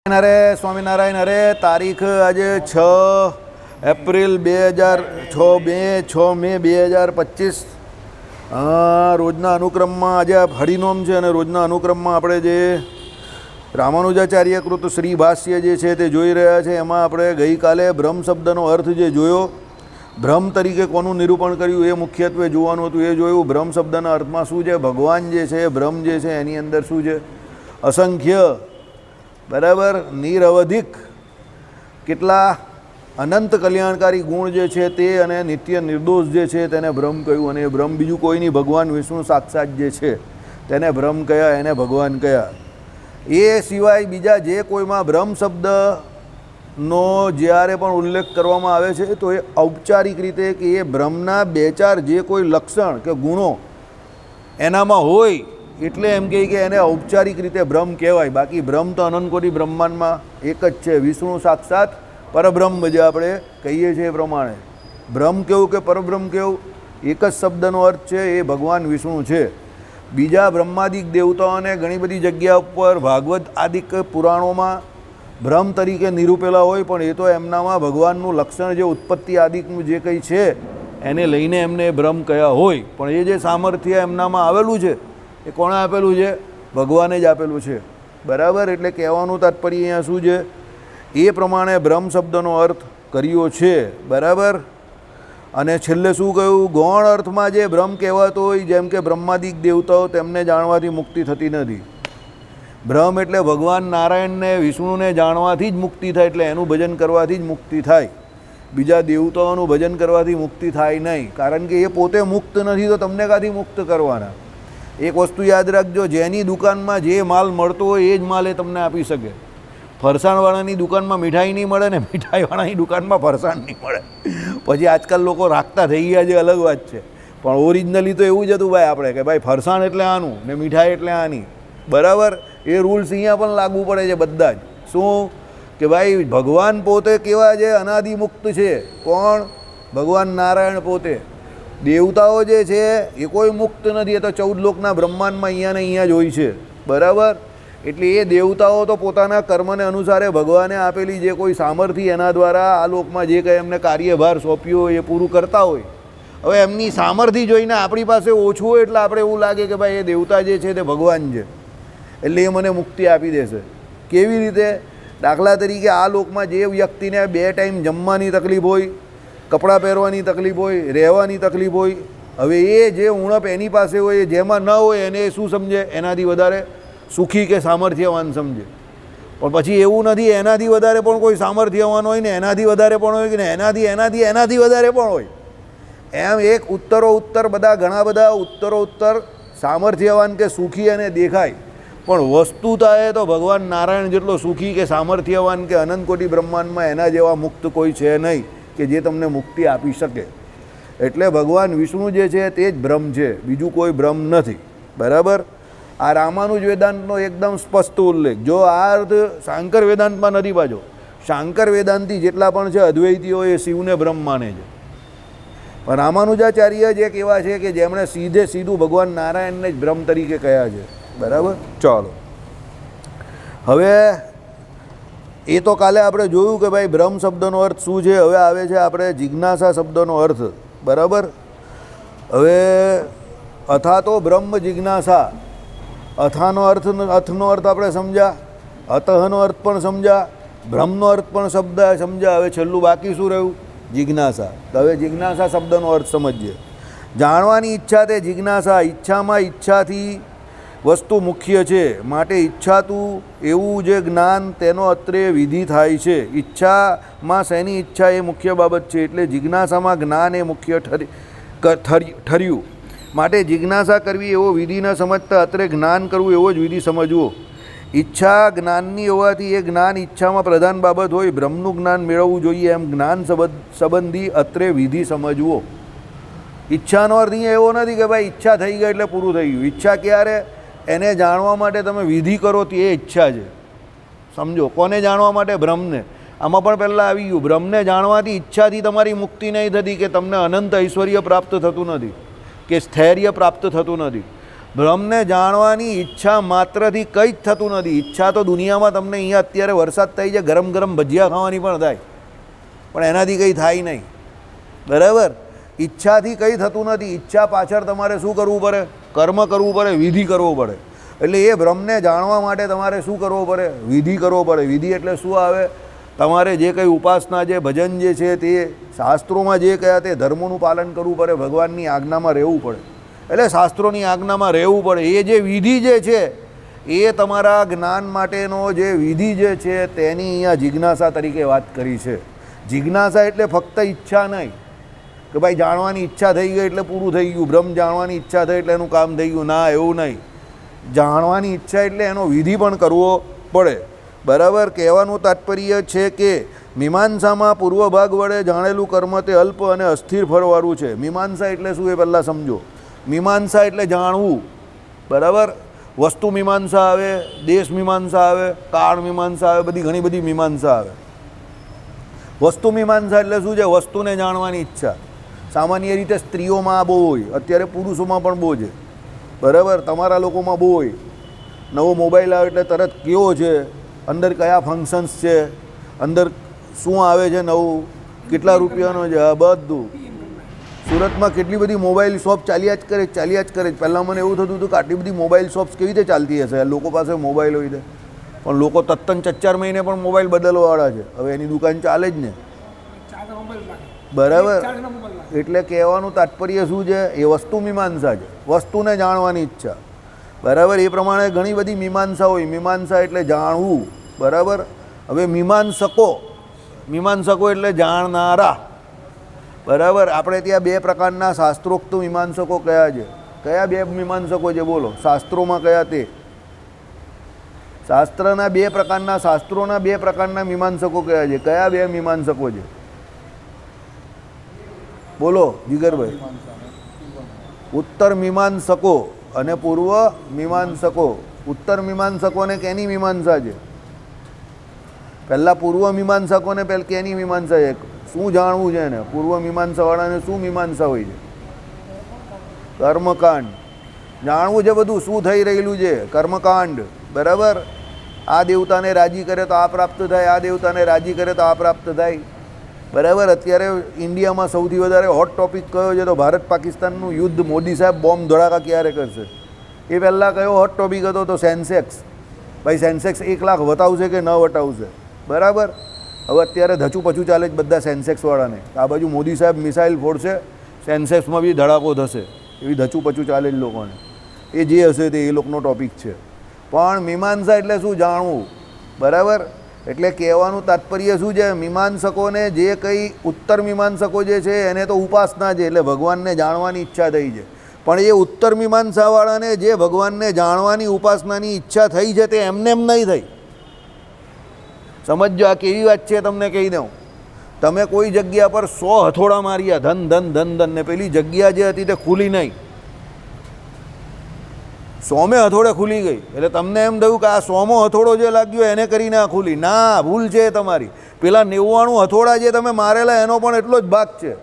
અરે સ્વામિનારાયણ. અરે તારીખ આજે 6 એપ્રિલ 2006 મે 2025 રોજના અનુક્રમમાં આજે હરિનોમ છે અને રોજના અનુક્રમમાં આપણે જે રામાનુજાચાર્ય કૃત શ્રી ભાષ્ય જે છે તે જોઈ રહ્યા છે. એમાં આપણે ગઈકાલે બ્રહ્મ શબ્દનો અર્થ જે જોયો, બ્રહ્મ તરીકે કોનું નિરૂપણ કર્યું એ મુખ્યત્વે જોવાનું હતું. એ જોયું બ્રહ્મ શબ્દના અર્થમાં શું છે, ભગવાન જે છે, બ્રહ્મ જે છે એની અંદર શું છે, અસંખ્ય, બરાબર, નિરવધિક કેટલા અનંત કલ્યાણકારી ગુણ જે છે તે અને નિત્ય નિર્દોષ જે છે તેને બ્રહ્મ કહ્યું. અને એ બ્રહ્મ બીજું કોઈ નહીં, ભગવાન વિષ્ણુ સાક્ષાત જે છે તેને બ્રહ્મ કયા, એને ભગવાન કયા. એ સિવાય બીજા જે કોઈમાં બ્રહ્મ શબ્દનો જ્યારે પણ ઉલ્લેખ કરવામાં આવે છે તો એ ઔપચારિક રીતે કે એ બ્રહ્મના બે ચાર જે કોઈ લક્ષણ કે ગુણો એનામાં હોય એટલે એમ કહે કે એને ઔપચારિક રીતે બ્રહ્મ કહેવાય. બાકી બ્રહ્મ તો અનંતકોટી બ્રહ્માંડમાં એક જ છે, વિષ્ણુ સાક્ષાત પરબ્રહ્મ જે આપણે કહીએ છીએ એ પ્રમાણે. બ્રહ્મ કેવું કે પરબ્રહ્મ કેવું એક જ શબ્દનો અર્થ છે, એ ભગવાન વિષ્ણુ છે. બીજા બ્રહ્માદિક દેવતાઓને ઘણી બધી જગ્યા ઉપર ભાગવત આદિક પુરાણોમાં બ્રહ્મ તરીકે નિરૂપેલા હોય, પણ એ તો એમનામાં ભગવાનનું લક્ષણ જે ઉત્પત્તિ આદિકનું જે કંઈ છે એને લઈને એમને બ્રહ્મ કયા હોય. પણ એ જે સામર્થ્ય એમનામાં આવેલું છે એ કોણે આપેલું છે? ભગવાને જ આપેલું છે, બરાબર. એટલે કહેવાનું તાત્પર્ય અહીંયા શું છે, એ પ્રમાણે બ્રહ્મ શબ્દનો અર્થ કર્યો છે, બરાબર. અને છેલ્લે શું કહ્યું, ગૌણ અર્થમાં જે બ્રહ્મ કહેવાતો હોય, જેમ કે બ્રહ્માદિક દેવતાઓ, તેમને જાણવાથી મુક્તિ થતી નથી. બ્રહ્મ એટલે ભગવાન નારાયણને વિષ્ણુને જાણવાથી જ મુક્તિ થાય, એટલે એનું ભજન કરવાથી જ મુક્તિ થાય. બીજા દેવતાઓનું ભજન કરવાથી મુક્તિ થાય નહીં, કારણ કે એ પોતે મુક્ત નથી તો તમને કાંથી મુક્ત કરવાના. એક વસ્તુ યાદ રાખજો, જેની દુકાનમાં જે માલ મળતો હોય એ જ માલ એ તમને આપી શકે. ફરસાણવાળાની દુકાનમાં મીઠાઈ નહીં મળે ને મીઠાઈવાળાની દુકાનમાં ફરસાણ નહીં મળે. પછી આજકાલ લોકો રાખતા થઈ ગયા છે, અલગ વાત છે, પણ ઓરિજિનલી તો એવું જ હતું ભાઈ આપણે કે ભાઈ ફરસાણ એટલે આનું ને મીઠાઈ એટલે આની, બરાબર. એ રૂલ્સ અહીંયા પણ લાગુ પડે છે બધા જ. શું કે ભાઈ ભગવાન પોતે કેવા છે, અનાદિમુક્ત છે. કોણ? ભગવાન નારાયણ પોતે. દેવતાઓ જે છે એ કોઈ મુક્ત નથી, એ તો 14 લોકના બ્રહ્માંડમાં અહીંયા ને અહીંયા જ હોય છે, બરાબર. એટલે એ દેવતાઓ તો પોતાના કર્મને અનુસારે ભગવાને આપેલી જે કોઈ સામર્થ્ય એના દ્વારા આ લોકમાં જે કંઈ એમને કાર્યભાર સોંપ્યો હોય એ પૂરું કરતા હોય. હવે એમની સામર્થ્ય જોઈને આપણી પાસે ઓછું હોય એટલે આપણે એવું લાગે કે ભાઈ એ દેવતા જે છે તે ભગવાન છે, એટલે એ મને મુક્તિ આપી દેશે. કેવી રીતે? દાખલા તરીકે આ લોકમાં જે વ્યક્તિને 2 ટાઈમ જમવાની તકલીફ હોય, કપડાં પહેરવાની તકલીફ હોય, રહેવાની તકલીફ હોય, હવે એ જે ઉણપ એની પાસે હોય, જેમાં ન હોય એને શું સમજે? એનાથી વધારે સુખી કે સામર્થ્યવાન સમજે. પણ પછી એવું નથી, એનાથી વધારે પણ કોઈ સામર્થ્યવાન હોય ને એનાથી વધારે પણ હોય ને એનાથી વધારે પણ હોય. એમ એક ઉત્તર બધા ઘણા બધા ઉત્તર સામર્થ્યવાન કે સુખી અને દેખાય, પણ વસ્તુતા એ તો ભગવાન નારાયણ જેટલો સુખી કે સામર્થ્યવાન કે અનંતકોટી બ્રહ્માંડમાં એના જેવા મુક્ત કોઈ છે નહીં કે જે તમને મુક્તિ આપી શકે. એટલે ભગવાન વિષ્ણુ જે છે તે જ બ્રહ્મ છે, બીજું કોઈ બ્રહ્મ નથી, બરાબર. આ રામાનુજ વેદાંતનો એકદમ સ્પષ્ટ ઉલ્લેખ. જો આ અર્થ શાંકર વેદાંતમાં નથી પાછો. શાંકર વેદાંતી જેટલા પણ છે અદ્વૈતીઓ એ શિવને બ્રહ્મ માને છે, પણ રામાનુજાચાર્ય જે કેવા છે કે જેમણે સીધું ભગવાન નારાયણને જ બ્રહ્મ તરીકે કહ્યા છે, બરાબર. ચાલો, હવે એ તો કાલે આપણે જોયું કે ભાઈ બ્રહ્મ શબ્દનો અર્થ શું છે. હવે આવે છે આપણે જિજ્ઞાસા શબ્દનો અર્થ, બરાબર. હવે અથા તો બ્રહ્મ જિજ્ઞાસા, અથાનો અર્થ, અથનો અર્થ આપણે સમજ્યા, અતઃનો અર્થ પણ સમજ્યા, બ્રહ્મનો અર્થ પણ શબ્દ સમજ્યા. હવે છેલ્લું બાકી શું રહ્યું? જિજ્ઞાસા. તો હવે જિજ્ઞાસા શબ્દનો અર્થ સમજીએ. જાણવાની ઈચ્છા તે જિજ્ઞાસા. ઈચ્છામાં ઈચ્છાથી વસ્તુ મુખ્ય છે, માટે ઈચ્છાતું એવું જે જ્ઞાન તેનો અત્રે વિધિ થાય છે. ઈચ્છામાં શેની ઈચ્છા એ મુખ્ય બાબત છે, એટલે જિજ્ઞાસામાં જ્ઞાન એ મુખ્ય ઠર્યું. માટે જિજ્ઞાસા કરવી એવો વિધિ ન સમજતા અત્રે જ્ઞાન કરવું એવો જ વિધિ સમજવો. ઈચ્છા જ્ઞાનની હોવાથી એ જ્ઞાન ઈચ્છામાં પ્રધાન બાબત હોય. બ્રહ્મનું જ્ઞાન મેળવવું જોઈએ એમ જ્ઞાન સંબંધી અત્રે વિધિ સમજવો. ઈચ્છાનો અર્થ અહીંયા એવો નથી કે ભાઈ ઈચ્છા થઈ ગઈ એટલે પૂરું થઈ ગયું. ઈચ્છા ક્યારે? એને જાણવા માટે તમે વિધિ કરો તે ઈચ્છા છે, સમજો. કોને જાણવા માટે? બ્રહ્મને. આમાં પણ પહેલાં આવી ગયું, બ્રહ્મને જાણવાથી ઈચ્છાથી તમારી મુક્તિ નહીં થતી, કે તમને અનંત ઐશ્વર્ય પ્રાપ્ત થતું નથી, કે સ્થૈર્ય પ્રાપ્ત થતું નથી. બ્રહ્મને જાણવાની ઈચ્છા માત્રથી કંઈ જ થતું નથી. ઈચ્છા તો દુનિયામાં તમને અહીંયા અત્યારે વરસાદ થઈ જાય, ગરમ ગરમ ભજીયા ખાવાની પણ થાય, પણ એનાથી કંઈ થાય નહીં. બરાબર? ઈચ્છાથી કંઈ થતું નથી. ઈચ્છા પાછળ તમારે શું કરવું પડે? કર્મ કરવું પડે, વિધિ કરવો પડે. એટલે એ બ્રહ્મને જાણવા માટે તમારે શું કરવો પડે? વિધિ કરવો પડે. વિધિ એટલે શું આવે? તમારે જે કંઈ ઉપાસના, જે ભજન જે છે તે શાસ્ત્રોમાં જે કયા તે ધર્મોનું પાલન કરવું પડે, ભગવાનની આજ્ઞામાં રહેવું પડે. એટલે શાસ્ત્રોની આજ્ઞામાં રહેવું પડે. એ જે વિધિ જે છે એ તમારા જ્ઞાન માટેનો જે વિધિ જે છે તેની અહીંયા જિજ્ઞાસા તરીકે વાત કરી છે. જિજ્ઞાસા એટલે ફક્ત ઈચ્છા નહીં કે ભાઈ જાણવાની ઈચ્છા થઈ ગઈ એટલે પૂરું થઈ ગયું, બ્રહ્મ જાણવાની ઈચ્છા થઈ એટલે એનું કામ થઈ ગયું. ના, એવું નહીં. જાણવાની ઈચ્છા એટલે એનો વિધિ પણ કરવો પડે. બરાબર? કહેવાનું તાત્પર્ય છે કે મીમાંસામાં પૂર્વ ભાગ વડે જાણેલું કર્મ તે અલ્પ અને અસ્થિર ફળવાળું છે. મીમાંસા એટલે શું એ પહેલાં સમજો. મીમાંસા એટલે જાણવું. બરાબર? વસ્તુ મીમાંસા આવે, દેશ મીમાંસા આવે, કાળ મીમાંસા આવે, બધી ઘણી બધી મીમાંસા આવે. વસ્તુ મીમાંસા એટલે શું છે? વસ્તુને જાણવાની ઈચ્છા. સામાન્ય રીતે સ્ત્રીઓમાં બહુ હોય, અત્યારે પુરુષોમાં પણ બહુ છે. બરાબર? તમારા લોકોમાં બહુ હોય. નવો મોબાઈલ આવે એટલે તરત કેવો છે, અંદર કયા ફંક્શન્સ છે, અંદર શું આવે છે નવું, કેટલા રૂપિયાનો છે, આ બધું. સુરતમાં કેટલી બધી મોબાઈલ શોપ ચાલ્યા જ કરે. પહેલાં મને એવું થતું હતું કે આટલી બધી મોબાઈલ શોપ્સ કેવી રીતે ચાલતી હશે? લોકો પાસે મોબાઈલ હોય છે, પણ લોકો તત્તન 4 મહિને પણ મોબાઈલ બદલવાવાળા છે. હવે એની દુકાન ચાલે જ ને. બરાબર? એટલે કહેવાનું તાત્પર્ય શું છે? એ વસ્તુ મીમાંસા છે, વસ્તુને જાણવાની ઈચ્છા. બરાબર? એ પ્રમાણે ઘણી બધી મીમાંસા હોય. મીમાંસા એટલે જાણવું. બરાબર? હવે મીમાંસકો એટલે જાણનારા. બરાબર? આપણે ત્યાં 2 પ્રકારના શાસ્ત્રોક્ત મીમાંસકો કયા છે? કયા 2 મીમાંસકો છે બોલો? શાસ્ત્રોમાં કયા તે? શાસ્ત્રોના 2 પ્રકારના મીમાંસકો કયા છે? કયા 2 મીમાંસકો છે બોલો જીગરભાઈ? ઉત્તર મીમાંસકો અને પૂર્વ મીમાંસકો. ઉત્તર મીમાંસકોને કેની મીમાંસા છે? પહેલાં પૂર્વ મીમાંસકોને પહેલાં કેની મીમાંસા છે? શું જાણવું છે એને? પૂર્વ મીમાંસાવાળાને શું મીમાંસા હોય છે? કર્મકાંડ જાણવું છે. બધું શું થઈ રહેલું છે? કર્મકાંડ. બરાબર? આ દેવતાને રાજી કરે તો આ પ્રાપ્ત થાય, આ દેવતાને રાજી કરે તો આ પ્રાપ્ત થાય. બરાબર? અત્યારે ઇન્ડિયામાં સૌથી વધારે હોટ ટોપિક કયો છે? તો ભારત પાકિસ્તાનનું યુદ્ધ. મોદી સાહેબ બોમ્બ ધડાકા ક્યારે કરશે? એ પહેલાં કયો હોટ ટોપિક હતો? તો સેન્સેક્સ. ભાઈ સેન્સેક્સ 1 લાખ વટાવશે કે ન વટાવશે? બરાબર? હવે અત્યારે ધચું પચું ચાલે જ બધા સેન્સેક્સવાળાને. આ બાજુ મોદી સાહેબ મિસાઇલ ફોડશે, સેન્સેક્સમાં બી ધડાકો થશે. એવી ધચું પચું ચાલે જ લોકોને. એ જે હશે તે એ લોકોનો ટોપિક છે. પણ મીમાંસા એટલે શું? જાણવું. બરાબર? એટલે કહેવાનું તાત્પર્ય શું છે? મીમાંસકોને જે કંઈ ઉત્તર મીમાંસકો જે છે એને તો ઉપાસના છે, એટલે ભગવાનને જાણવાની ઈચ્છા થઈ છે. પણ એ ઉત્તર મીમાંસાવાળાને જે ભગવાનને જાણવાની ઉપાસનાની ઈચ્છા થઈ છે તે એમને એમ નહીં થઈ. સમજો, આ કેવી વાત છે તમને કહી દઉં. તમે કોઈ જગ્યા પર 100 હથોડા માર્યા, ધન ને પેલી જગ્યા જે હતી તે ખુલી નહીં. 100 હથોડે ખુલી ગઈ. એટલે તમને એમ થયું કે આ 100મો હથોડો જે લાગ્યો એને કરીને આ ખુલી. ના, ભૂલ છે તમારી. પેલા 90 હથોડા જે તમે મારેલા એનો પણ એટલો જ ભાગ છે,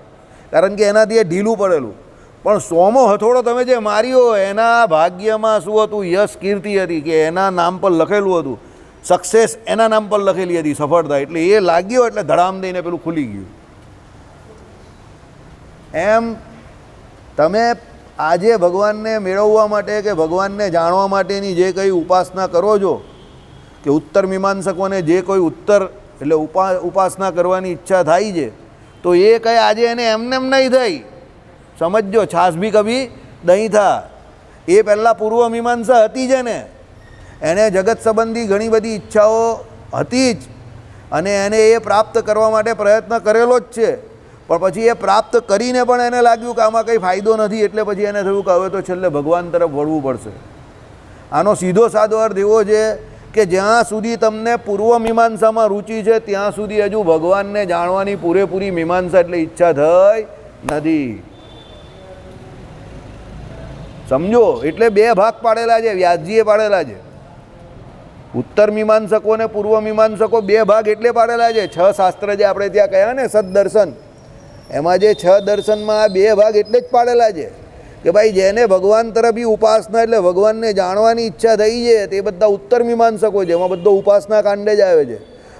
કારણ કે એનાથી એ ઢીલું પડેલું. પણ 100મો હથોડો તમે જે માર્યો એના ભાગ્યમાં શું હતું? યશ, કીર્તિ હતી, કે એના નામ પર લખેલું હતું. સક્સેસ એના નામ પર લખેલી હતી, સફળતા. એટલે એ લાગ્યો એટલે ધડામ દઈને પેલું ખુલી ગયું. એમ તમે આજે ભગવાનને મેળવવા માટે કે ભગવાનને જાણવા માટેની જે કંઈ ઉપાસના કરો છો, કે ઉત્તર મીમાંસકોને જે કોઈ ઉત્તર એટલે ઉપાસના કરવાની ઈચ્છા થાય છે, તો એ કંઈ આજે એને એમને એમ નહીં થઈ. સમજો, છાસ ભી કભી દહીં થા. એ પહેલાં પૂર્વ મીમાંસા હતી જ ને. એને જગત સંબંધી ઘણી બધી ઈચ્છાઓ હતી જ, અને એને એ પ્રાપ્ત કરવા માટે પ્રયત્ન કરેલો જ છે. પણ પછી એ પ્રાપ્ત કરીને પણ એને લાગ્યું કે આમાં કંઈ ફાયદો નથી, એટલે પછી એને થયું કે હવે તો છેલ્લે ભગવાન તરફ વળવું પડશે. આનો સીધો સાદો અર્થ એવો છે કે જ્યાં સુધી તમને પૂર્વ મીમાંસામાં રુચિ છે ત્યાં સુધી હજુ ભગવાનને જાણવાની પૂરેપૂરી મીમાંસા એટલે ઈચ્છા થઈ નથી. સમજો? એટલે 2 ભાગ પાડેલા છે, વ્યાસજીએ પાડેલા છે. ઉત્તર મીમાંસકો અને પૂર્વ મીમાંસકો 2 ભાગ એટલે પાડેલા છે. 6 શાસ્ત્ર જે આપણે ત્યાં કહ્યા ને, સદદર્શન, એમાં જે 6 દર્શનમાં આ 2 ભાગ એટલે જ પાડેલા છે કે ભાઈ જેને ભગવાન તરફી ઉપાસના એટલે ભગવાનને જાણવાની ઈચ્છા થઈ છે તે બધા ઉત્તર મીમાંસકો છે, એમાં બધો ઉપાસના કાંડે જ આવે છે.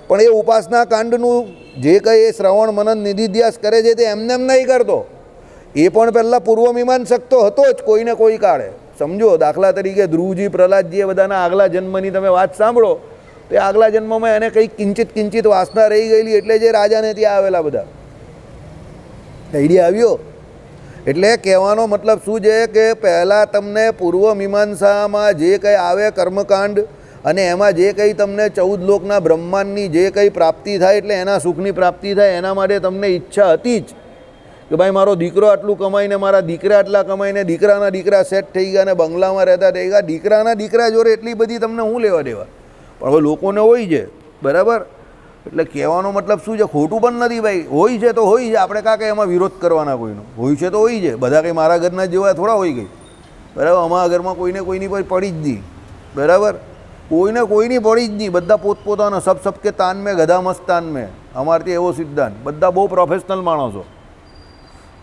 પણ એ ઉપાસના કાંડનું જે કંઈ એ શ્રવણ મનન નિધિધ્યાસ કરે છે તે એમને એમ નહીં કરતો. એ પણ પહેલાં પૂર્વ મીમાંસક તો હતો જ કોઈને કોઈ કાળે. સમજો, દાખલા તરીકે ધ્રુવજી, પ્રહલાદજી એ બધાના આગલા જન્મની તમે વાત સાંભળો તો આગલા જન્મમાં એને કંઈક કિંચિત વાસના રહી ગયેલી એટલે જે રાજાને ત્યાં આવેલા બધા. આઈડિયા આવ્યો? એટલે કહેવાનો મતલબ શું છે કે પહેલાં તમને પૂર્વ મીમાંસામાં જે કંઈ આવે કર્મકાંડ અને એમાં જે કંઈ તમને 14 લોકના બ્રહ્માંડની જે કંઈ પ્રાપ્તિ થાય એટલે એના સુખની પ્રાપ્તિ થાય એના માટે તમને ઈચ્છા હતી જ કે ભાઈ મારો દીકરો આટલું કમાઈને, મારા દીકરા આટલા કમાઈને, દીકરાના દીકરા સેટ થઈ ગયા અને બંગલામાં રહેતા થઈ ગયા. દીકરાના દીકરા જોડે એટલી બધી તમને શું લેવા દેવા? પણ હવે લોકોને હોય છે, બરાબર? એટલે કહેવાનો મતલબ શું છે, ખોટું પણ નથી ભાઈ. હોય છે તો હોય છે, આપણે કાં કંઈ એમાં વિરોધ કરવાના કોઈનો? હોય છે તો હોય છે. બધા કંઈ મારા ઘરના જેવા થોડા હોય ગઈ, બરાબર? અમારા ઘરમાં કોઈને કોઈની પર પડી જ નહીં, બરાબર? કોઈને કોઈની પડી જ નહીં. બધા પોતપોતાના સબ કે તાન મેં ગધા મસ્ત તાન મેં. અમારથી એવો સિદ્ધાંત. બધા બહુ પ્રોફેશનલ માણસો,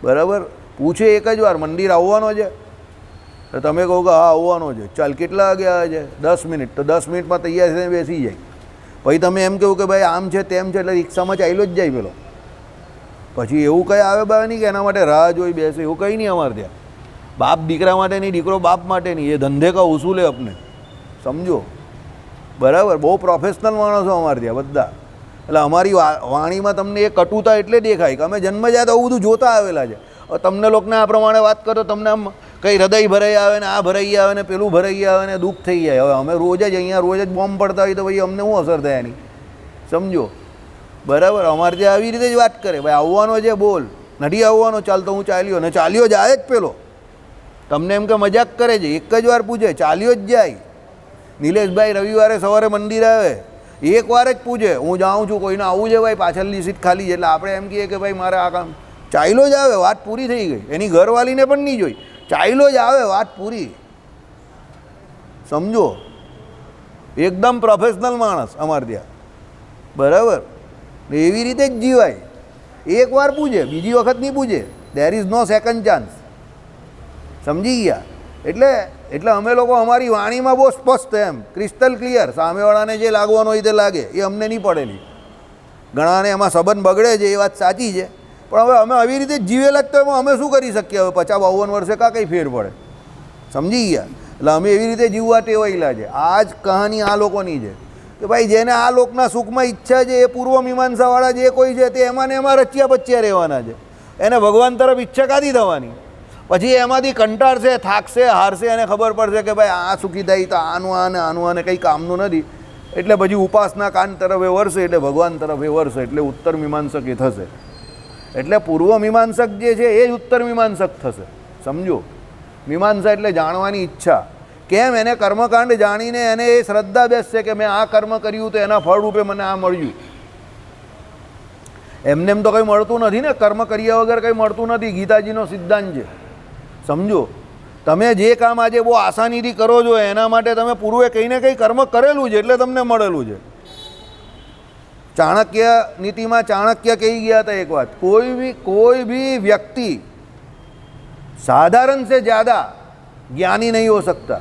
બરાબર? પૂછે એક જ વાર મંદિર આવવાનો છે? તો તમે કહો કે હા આવવાનો છે. ચાલ કેટલા વાગે આવે છે? 10 મિનિટ. તો 10 મિનિટમાં તૈયાર થઈને બેસી જાય. પછી તમે એમ કહો કે ભાઈ આમ છે તેમ છે એટલે રિક્ષામાં ચાલ્યો જ જાય પેલો. પછી એવું કંઈ આવે બા નહીં કે એના માટે રાહ જોઈ બેસે, એવું કંઈ નહીં અમારે ત્યાં. બાપ દીકરા માટે નહીં, દીકરો બાપ માટે નહીં. એ ધંધે કા ઉસૂલે અપને, સમજો, બરાબર? બહુ પ્રોફેશનલ માણસો અમારે ત્યાં બધા. એટલે અમારી વાણીમાં તમને એ કટુતા એટલે દેખાય કે અમે જન્મજાત આવું બધું જોતા આવેલા છે. તમને લોકોને આ પ્રમાણે વાત કરો તમને આમ કંઈ હૃદય ભરાઈ આવે ને આ ભરાઈ આવે ને પેલું ભરાઈ આવે ને દુઃખ થઈ જાય. હવે અમે રોજ જ અહીંયા રોજ જ બોમ્બ પડતા હોય તો ભાઈ અમને શું અસર થાય એની? સમજો, બરાબર? અમારે ત્યાં આવી રીતે જ વાત કરે, ભાઈ આવવાનો છે બોલ, નથી આવવાનો ચાલ તો હું ચાલ્યો. ને ચાલ્યો જાય જ પેલો. તમને એમ કે મજાક કરે છે, એક જ વાર પૂછે, ચાલ્યો જ જાય. નિલેશભાઈ રવિવારે સવારે મંદિર આવે, એક વાર જ પૂછે હું જાઉં છું, કોઈને આવું છે ભાઈ, પાછળની સીટ ખાલી છે? એટલે આપણે એમ કહીએ કે ભાઈ મારે આ કામ. ચાલ્યો જ આવે, વાત પૂરી થઈ ગઈ. એની ઘરવાળીને પણ નહીં જોઈ, ચાલ્યો જ આવે, વાત પૂરી. સમજો, એકદમ પ્રોફેશનલ માણસ અમારે ત્યાં, બરાબર? એવી રીતે જ જીવાય. એક વાર પૂછે, બીજી વખત નહીં પૂછે. There is no second chance. સમજી ગયા? એટલે અમે લોકો અમારી વાણીમાં બહુ સ્પષ્ટ, એમ ક્રિસ્ટલ ક્લિયર. સામેવાળાને જે લાગવાનું હોય તે લાગે, એ અમને નહીં પડેલી. ઘણાને એમાં સંબંધ બગડે છે, એ વાત સાચી છે. પણ હવે અમે આવી રીતે જીવેલા જ તો એમાં અમે શું કરી શકીએ? હવે 50-52 વર્ષે કાં કંઈ ફેર પડે? સમજી ગયા? એટલે અમે એવી રીતે જીવવા ટેવાયેલા છે. આ જ કહાની આ લોકોની છે કે ભાઈ જેને આ લોકના સુખમાં ઈચ્છા છે, એ પૂર્વ મીમાંસાવાળા જે કોઈ છે તે એમાં ને એમાં રચ્યા બચ્યા રહેવાના છે. એને ભગવાન તરફ ઈચ્છા કાદી થવાની? પછી એમાંથી કંટાળશે, થાકશે, હારશે, એને ખબર પડશે કે ભાઈ આ સુખી થાય તો આનું આને કંઈ કામનું નથી. એટલે પછી ઉપાસના કાંડ તરફ એ વરસે, એટલે ભગવાન તરફ એ વરસે, એટલે ઉત્તર મીમાંસક એ થશે. એટલે પૂર્વ મીમાંસક જે છે એ જ ઉત્તર મીમાંસક થશે. સમજો, મીમાંસા એટલે જાણવાની ઈચ્છા. કેમ? એને કર્મકાંડ જાણીને એને એ શ્રદ્ધા બેસશે કે મેં આ કર્મ કર્યું તો એના ફળ રૂપે મને આ મળ્યું. એમને એમ તો કંઈ મળતું નથી ને, કર્મ કર્યા વગર કંઈ મળતું નથી. ગીતાજીનો સિદ્ધાંત છે. સમજો, તમે જે કામ આજે બહુ આસાનીથી કરો છો એના માટે તમે પૂર્વે કંઈ ને કંઈ કર્મ કરેલું છે એટલે તમને મળેલું છે. ચાણક્ય નીતિમાં ચાણક્ય કહી ગયા હતા એક વાત, कोई भी व्यक्ति साधारण से ज़्यादा ज्ञानी नहीं हो सकता.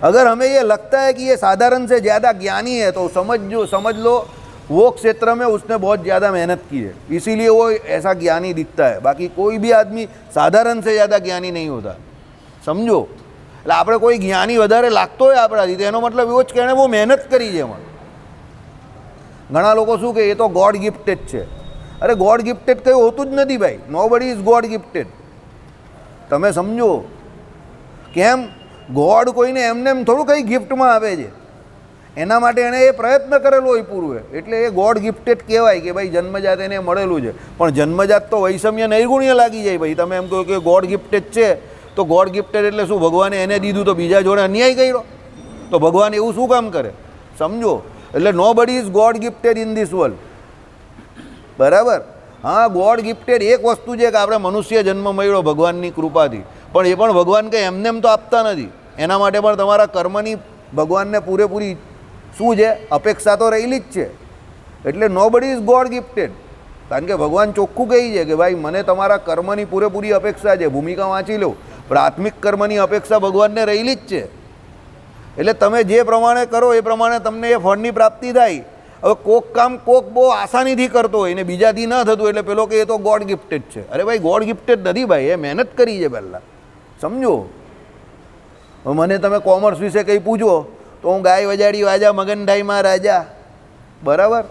अगर हमें ये लगता है कि ये साधारण से ज़्यादा ज्ञानी है तो समझ लो वो क्षेत्र में उसने बहुत ज़्यादा मेहनत की है, इसीलिए वो ऐसा ज्ञानी दिखता है. बाकी कोई भी आदमी साधारण से ज़्यादा ज्ञानी नहीं होता. समझो, એટલે આપણે કોઈ જ્ઞાની વધારે લાગતો હોય આપણાથી તો એનો મતલબ એવો જ કે એણે બહુ મહેનત કરી છે એમાં. ઘણા લોકો શું કહે એ તો ગોડ ગિફ્ટેડ છે. અરે ગોડ ગિફ્ટેડ કંઈ હોતું જ નથી ભાઈ. નો બડી ઇઝ ગોડ ગિફ્ટેડ. તમે સમજો, કેમ? ગોડ કોઈને એમને એમ થોડું કંઈ ગિફ્ટમાં આપે છે. એના માટે એણે એ પ્રયત્ન કરેલો હોય પૂર્વે, એટલે એ ગોડ ગિફ્ટેડ કહેવાય કે ભાઈ જન્મજાત એને મળેલું છે. પણ જન્મજાત તો વૈષમ્ય નૈર્ગુણ્ય લાગી જાય ભાઈ. તમે એમ કહો કે ગોડ ગિફ્ટેડ છે તો ગોડ ગિફ્ટેડ એટલે શું? ભગવાને એને દીધું તો બીજા જોડે અન્યાય કર્યો તો ભગવાન એવું શું કામ કરે? સમજો, એટલે નો બડી is God gifted in this world. બરાબર? હા, ગોડ ગિફ્ટેડ એક વસ્તુ છે કે આપણે મનુષ્ય જન્મ મળ્યો ભગવાનની કૃપાથી, પણ એ પણ ભગવાન કંઈ એમને એમ તો આપતા નથી. એના માટે પણ તમારા કર્મની ભગવાનને પૂરેપૂરી શું છે? અપેક્ષા તો રહેલી જ છે. એટલે નો બડી ઇઝ ગોડ ગિફ્ટેડ. કારણ કે ભગવાન ચોખ્ખું કહી છે કે ભાઈ મને તમારા કર્મની પૂરેપૂરી અપેક્ષા છે. ભૂમિકા વાંચી લો, પ્રાથમિક કર્મની અપેક્ષા ભગવાનને રહેલી જ છે. એટલે તમે જે પ્રમાણે કરો એ પ્રમાણે તમને એ ફળની પ્રાપ્તિ થાય. હવે કોક કામ કોક બહુ આસાનીથી કરતો હોય ને બીજાથી ન થતું એટલે પેલો કે એ તો ગોડ ગિફ્ટેડ છે. અરે ભાઈ ગોડ ગિફ્ટેડ નથી ભાઈ, એ મહેનત કરી છે પહેલાં, સમજો. મને તમે કોમર્સ વિશે કંઈ પૂછો તો હું ગાય વજાડી વાજા મગનઢાઈમાં રાજા, બરાબર.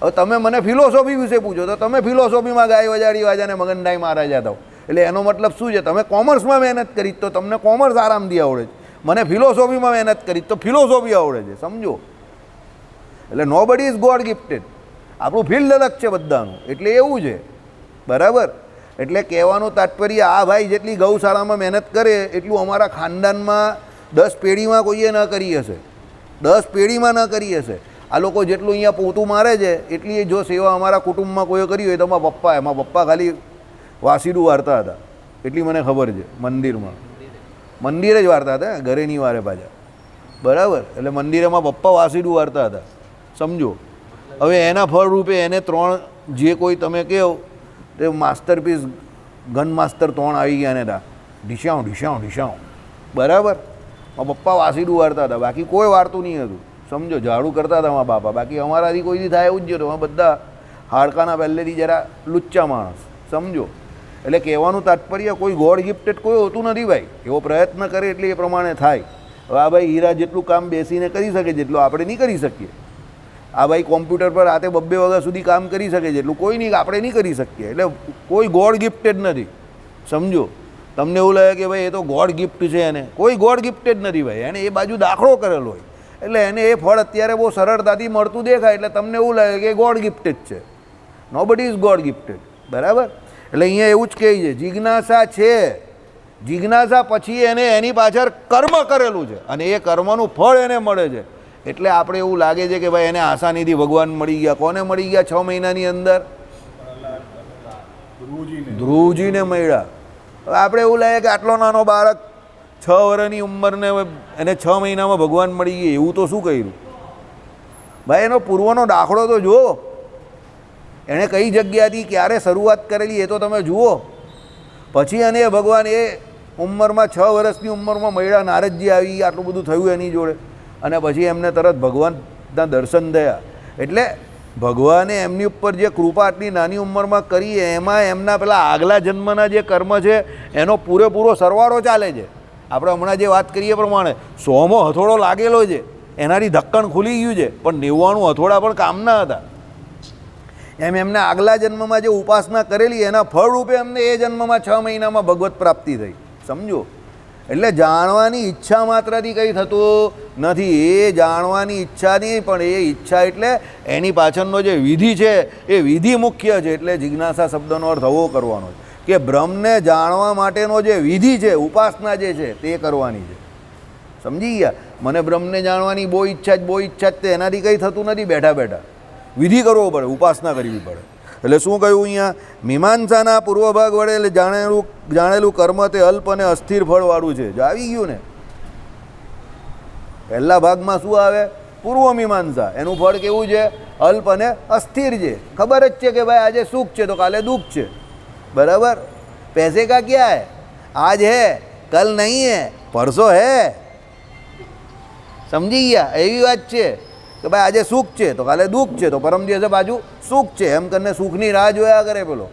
હવે તમે મને ફિલોસોફી વિશે પૂછો તો તમે ફિલોસોફીમાં ગાય વજાડી વાજાને મગનઢાઈમાં રાજા થાવ. એટલે એનો મતલબ શું છે? તમે કોમર્સમાં મહેનત કરી તો તમને કોમર્સ આરામથી આવડે છે, મને ફિલોસોફીમાં મહેનત કરી તો ફિલોસોફી આવડે છે, સમજો. એટલે નો બડી ઇઝ ગોડ ગિફ્ટેડ. આપણું ફિલ્ડ અલગ છે બધાનું, એટલે એવું છે, બરાબર. એટલે કહેવાનું તાત્પર્ય આ ભાઈ જેટલી ગૌશાળામાં મહેનત કરે એટલું અમારા ખાનદાનમાં 10 પેઢીમાં કોઈએ ન કરી હશે, 10 પેઢીમાં ન કરી હશે. આ લોકો જેટલું અહીંયા પોતું મારે છે એટલી જો સેવા અમારા કુટુંબમાં કોઈએ કરી હોય તો એમાં પપ્પા ખાલી વાસીડું વારતા હતા, એટલી મને ખબર છે. મંદિરે જ વારતા હતા, ઘરે નહીં વારે પાછા, બરાબર. એટલે મંદિરેમાં પપ્પા વાસીડું વારતા હતા, સમજો. હવે એના ફળ રૂપે એને 3 જે કોઈ તમે કહો તે માસ્ટરપીસ ગન માસ્ટર 3 આવી ગયા ને તા ઢીસાઉં, બરાબર. પપ્પા વાસીડું વારતા હતા, બાકી કોઈ વારતું નહીં હતું, સમજો. ઝાડુ કરતા હતા મારા બાપા, બાકી અમારાથી કોઈથી થાય એવું જ હતું. બધા હાડકાના પહેલેથી જરા લુચ્ચા માણસ, સમજો. એટલે કહેવાનું તાત્પર્ય કોઈ ગોડ ગિફ્ટેડ કોઈ હોતું નથી ભાઈ. એવો પ્રયત્ન કરે એટલે એ પ્રમાણે થાય. હવે આ ભાઈ હીરા જેટલું કામ બેસીને કરી શકે જેટલું આપણે નહીં કરી શકીએ. આ ભાઈ કોમ્પ્યુટર પર રાતે 2 વાગ્યા સુધી કામ કરી શકે જેટલું કોઈ નહીં, આપણે નહીં કરી શકીએ. એટલે કોઈ ગોડ ગિફ્ટેડ નથી, સમજો. તમને એવું લાગે કે ભાઈ એ તો ગોડ ગિફ્ટ છે, એને કોઈ ગોડ ગિફ્ટેડ નથી ભાઈ. એને એ બાજુ દાખલો કરેલો હોય એટલે એને એ ફળ અત્યારે બહુ સરળતાથી મળતું દેખાય એટલે તમને એવું લાગે કે ગોડ ગિફ્ટેડ છે. નો બડી ઇઝ ગોડ ગિફ્ટેડ, બરાબર. એટલે અહીંયા એવું જ કહે છે જિજ્ઞાસા છે, જિજ્ઞાસા પછી એને એની પાછળ કર્મ કરેલું છે અને એ કર્મનું ફળ એને મળે છે. એટલે આપણે એવું લાગે છે કે ભાઈ એને આસાનીથી ભગવાન મળી ગયા. કોને મળી ગયા 6 મહિનાની અંદર? ધ્રુવજીને મળ્યા. હવે આપણે એવું લાગે કે આટલો નાનો બાળક 6 વર્ષની ઉંમરને એને 6 મહિનામાં ભગવાન મળી ગયા, એવું તો શું કર્યું ભાઈ? એનો પૂર્વનો દાખલો તો જુઓ, એણે કઈ જગ્યાથી ક્યારે શરૂઆત કરેલી એ તો તમે જુઓ. પછી અને ભગવાન એ ઉંમરમાં 6 વર્ષની ઉંમરમાં મળ્યા, નારદજી આવી, આટલું બધું થયું એની જોડે અને પછી એમને તરત ભગવાનના દર્શન થયા. એટલે ભગવાને એમની ઉપર જે કૃપા આટલી નાની ઉંમરમાં કરી એમાં એમના પેલા આગલા જન્મના જે કર્મ છે એનો પૂરેપૂરો સરવાળો ચાલે છે. આપણે હમણાં જે વાત કરીએ પ્રમાણે 100મો હથોડો લાગેલો છે, એનાથી ઢક્કણ ખુલી ગયું છે, પણ 99 હથોડા પણ કામના હતા. એમ એમને આગલા જન્મમાં જે ઉપાસના કરેલી એના ફળ રૂપે એમને એ જન્મમાં 6 મહિનામાં ભગવત પ્રાપ્તિ થઈ, સમજો. એટલે જાણવાની ઈચ્છા માત્રથી કંઈ થતું નથી. એ જાણવાની ઈચ્છા નહીં, પણ એ ઈચ્છા એટલે એની પાછળનો જે વિધિ છે એ વિધિ મુખ્ય છે. એટલે જિજ્ઞાસા શબ્દનો અર્થ આવો કરવાનો છે કે બ્રહ્મને જાણવા માટેનો જે વિધિ છે, ઉપાસના જે છે તે કરવાની છે, સમજી ગયા. મને બ્રહ્મને જાણવાની બહુ ઈચ્છા જ તે એનાથી કંઈ થતું નથી. બેઠા બેઠા વિધિ કરવો પડે, ઉપાસના કરવી પડે. એટલે શું કહ્યું અહીંયા? મીમાંસાના પૂર્વ ભાગ વડે એટલે જાણેલું કર્મ તે અલ્પ અને અસ્થિર ફળવાળું છે. જો આવી ગયું ને, પહેલા ભાગમાં શું આવે? પૂર્વ મીમાંસા. એનું ફળ કેવું છે? અલ્પ અને અસ્થિર છે. ખબર જ છે કે ભાઈ આજે સુખ છે તો કાલે દુઃખ છે, બરાબર. પૈસે કા ક્યા હૈ? આજ હૈ કલ નહીં હૈ, પરસો હૈ, સમજી ગયા? એવી વાત છે કે ભાઈ આજે સુખ છે તો કાલે દુઃખ છે, તો પરમ દિવસે બાજુ સુખ છે, એમ કરીને સુખની રાહ જોયા કરે પેલો.